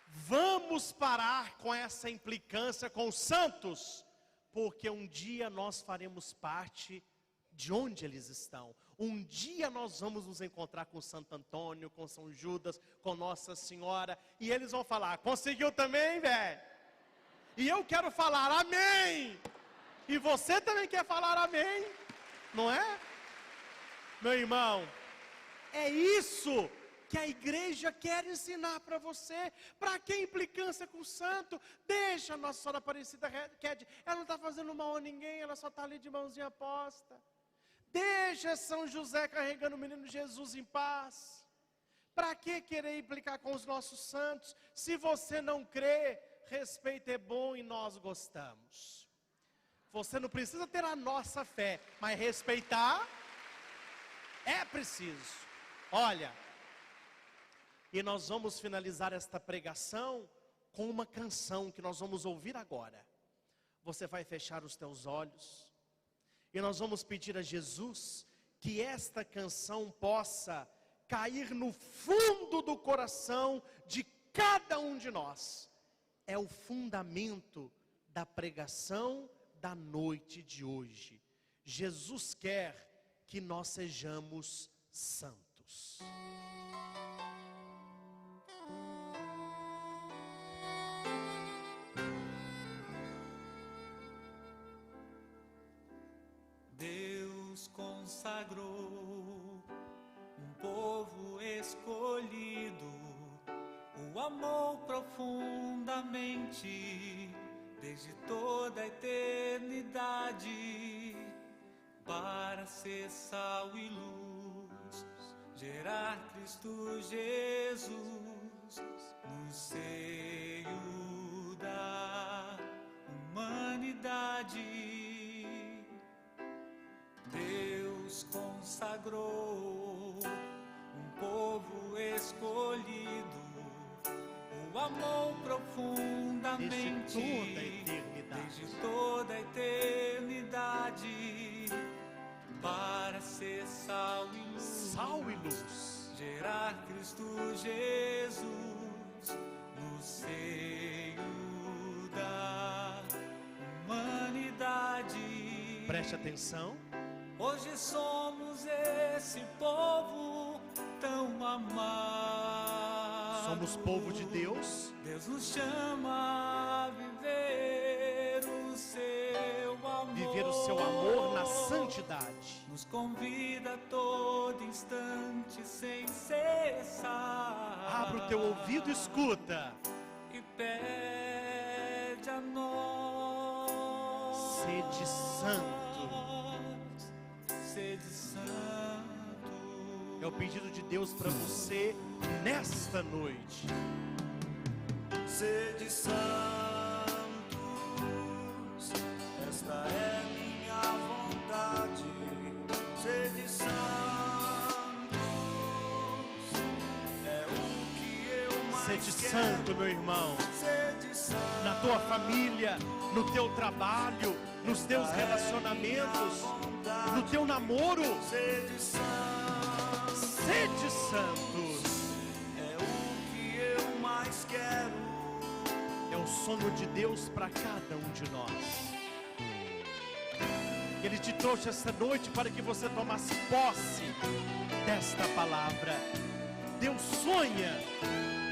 vamos parar com essa implicância com os santos, porque um dia nós faremos parte de onde eles estão. Um dia nós vamos nos encontrar com Santo Antônio, com São Judas, com Nossa Senhora, e eles vão falar: conseguiu também, velho? E eu quero falar amém. E você também quer falar amém, não é? Meu irmão, é isso que a igreja quer ensinar para você. Para que implicância com o santo? Deixa a Nossa Senhora Aparecida, ela não está fazendo mal a ninguém, ela só está ali de mãozinha posta. Deixa São José carregando o menino Jesus em paz. Para que querer implicar com os nossos santos? Se você não crê, respeito é bom e nós gostamos. Você não precisa ter a nossa fé, mas respeitar é preciso. Olha, e nós vamos finalizar esta pregação com uma canção que nós vamos ouvir agora. Você vai fechar os teus olhos e nós vamos pedir a Jesus que esta canção possa cair no fundo do coração de cada um de nós. É o fundamento da pregação da noite de hoje. Jesus quer que nós sejamos santos. Deus consagrou um povo escolhido, o amou profundamente desde toda a eternidade, para ser sal e luz, gerar Cristo Jesus no seio da humanidade. Deus consagrou um povo escolhido, o amou profundamente desde toda a eternidade, para ser sal e luz, gerar Cristo Jesus no seio da humanidade. Preste atenção. Hoje somos esse povo tão amado. Somos povo de Deus. Deus nos chama a viver o seu amor. Viver o seu amor na santidade. Nos convida a todo instante sem cessar. Abra o teu ouvido e escuta. E pede a nós. Sede santo. Sede santo. É o pedido de Deus para você nesta noite. Sede santos, esta é minha vontade. Sede santos, é o que eu mais Sede quero. santo, meu irmão. Sede santo, Na tua família, no teu trabalho, nos teus relacionamentos, no teu namoro. sede santos, Sede santos. é o que eu mais quero. É o sonho de Deus para cada um de nós. Ele te trouxe esta noite para que você tomasse posse desta palavra. Deus sonha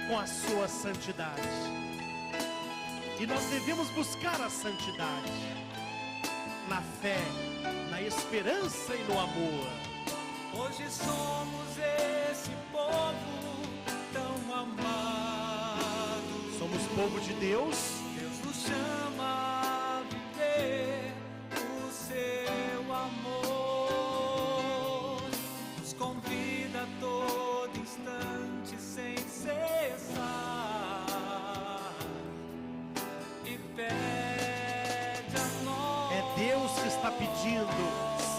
com a sua santidade. E nós devemos buscar a santidade na fé, na esperança e no amor. Hoje somos esse povo tão amado. Somos povo de Deus. Deus nos chama a viver o seu amor. Nos convida a todo instante sem cessar. E pede a nós. É Deus que está pedindo: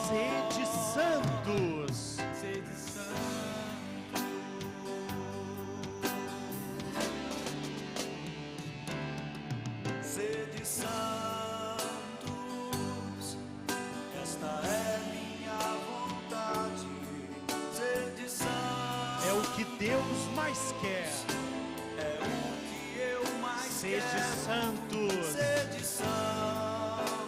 sede santos. Sede santo. Sede santos, esta é minha vontade. Sede santos, É o que Deus mais quer. é o que eu mais Sede quero. santos. Sede santos,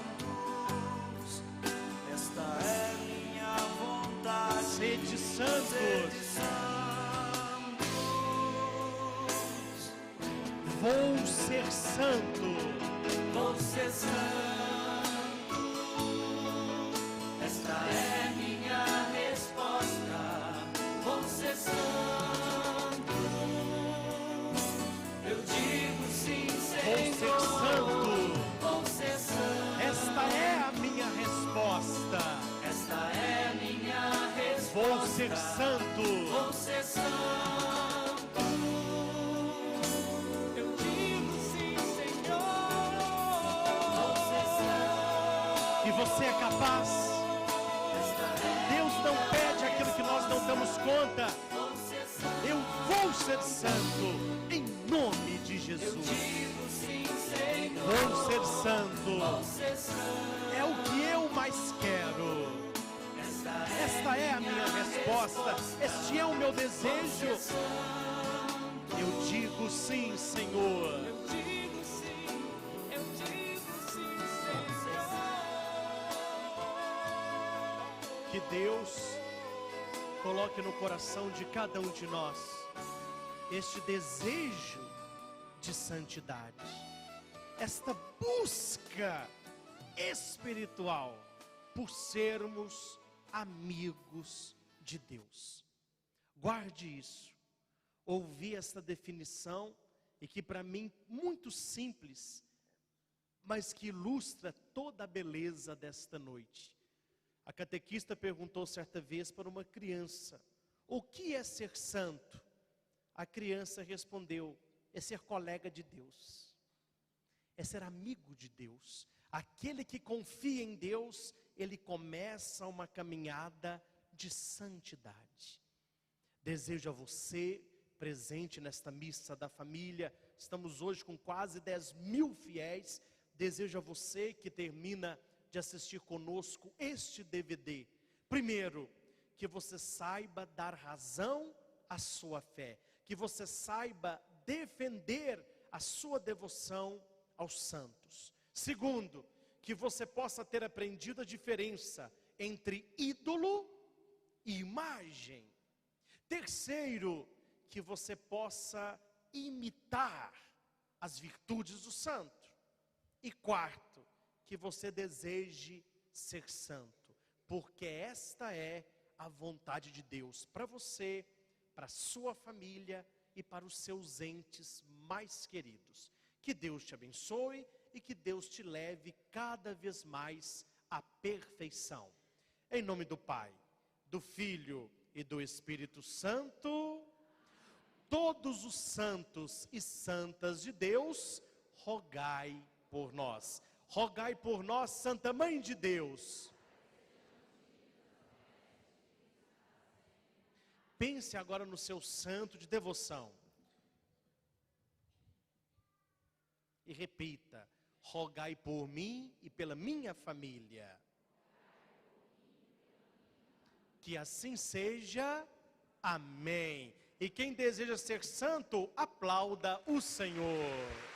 esta é minha vontade. Sede Sede santos. santos, Vou ser santo. Vou ser santo, esta é minha resposta. Vou ser santo, eu digo sim, Vou Senhor. ser santo. Vou ser santo, Esta é a minha resposta. esta é minha resposta. Vou ser santo. Vou ser santo, eu digo sim, Senhor. Vou ser santo. E você é capaz? Deus não pede aquilo que nós não damos conta. Eu vou ser santo em nome de Jesus. Digo sim, Senhor. Vou ser santo. Vou ser santo. É o que eu mais quero. Esta é a minha resposta. Este é o meu desejo. Eu digo sim, Senhor. Eu digo sim, Senhor. Que Deus coloque no coração de cada um de nós este desejo de santidade, esta busca espiritual por sermos amigos de Deus. Guarde isso. Ouvi esta definição e que para mim muito simples, mas que ilustra toda a beleza desta noite. A catequista perguntou certa vez para uma criança: o que é ser santo? A criança respondeu: é ser colega de Deus, é ser amigo de Deus. Aquele que confia em Deus, ele começa uma caminhada de santidade. Desejo a você, presente nesta missa da família, estamos hoje com quase 10.000 fiéis, desejo a você que termina de assistir conosco este DVD, primeiro, que você saiba dar razão à sua fé, que você saiba defender a sua devoção aos santos. Segundo, que você possa ter aprendido a diferença entre ídolo e imagem. Terceiro, que você possa imitar as virtudes do santo. E quarto, que você deseje ser santo, porque esta é a vontade de Deus para você, para a sua família e para os seus entes mais queridos. Que Deus te abençoe e que Deus te leve cada vez mais à perfeição. Em nome do Pai, do Filho e do Espírito Santo, todos os santos e santas de Deus, rogai por nós. Rogai por nós, Santa Mãe de Deus. Pense agora no seu santo de devoção. E repita: rogai por mim e pela minha família. Que assim seja. Amém. E quem deseja ser santo, aplauda o Senhor.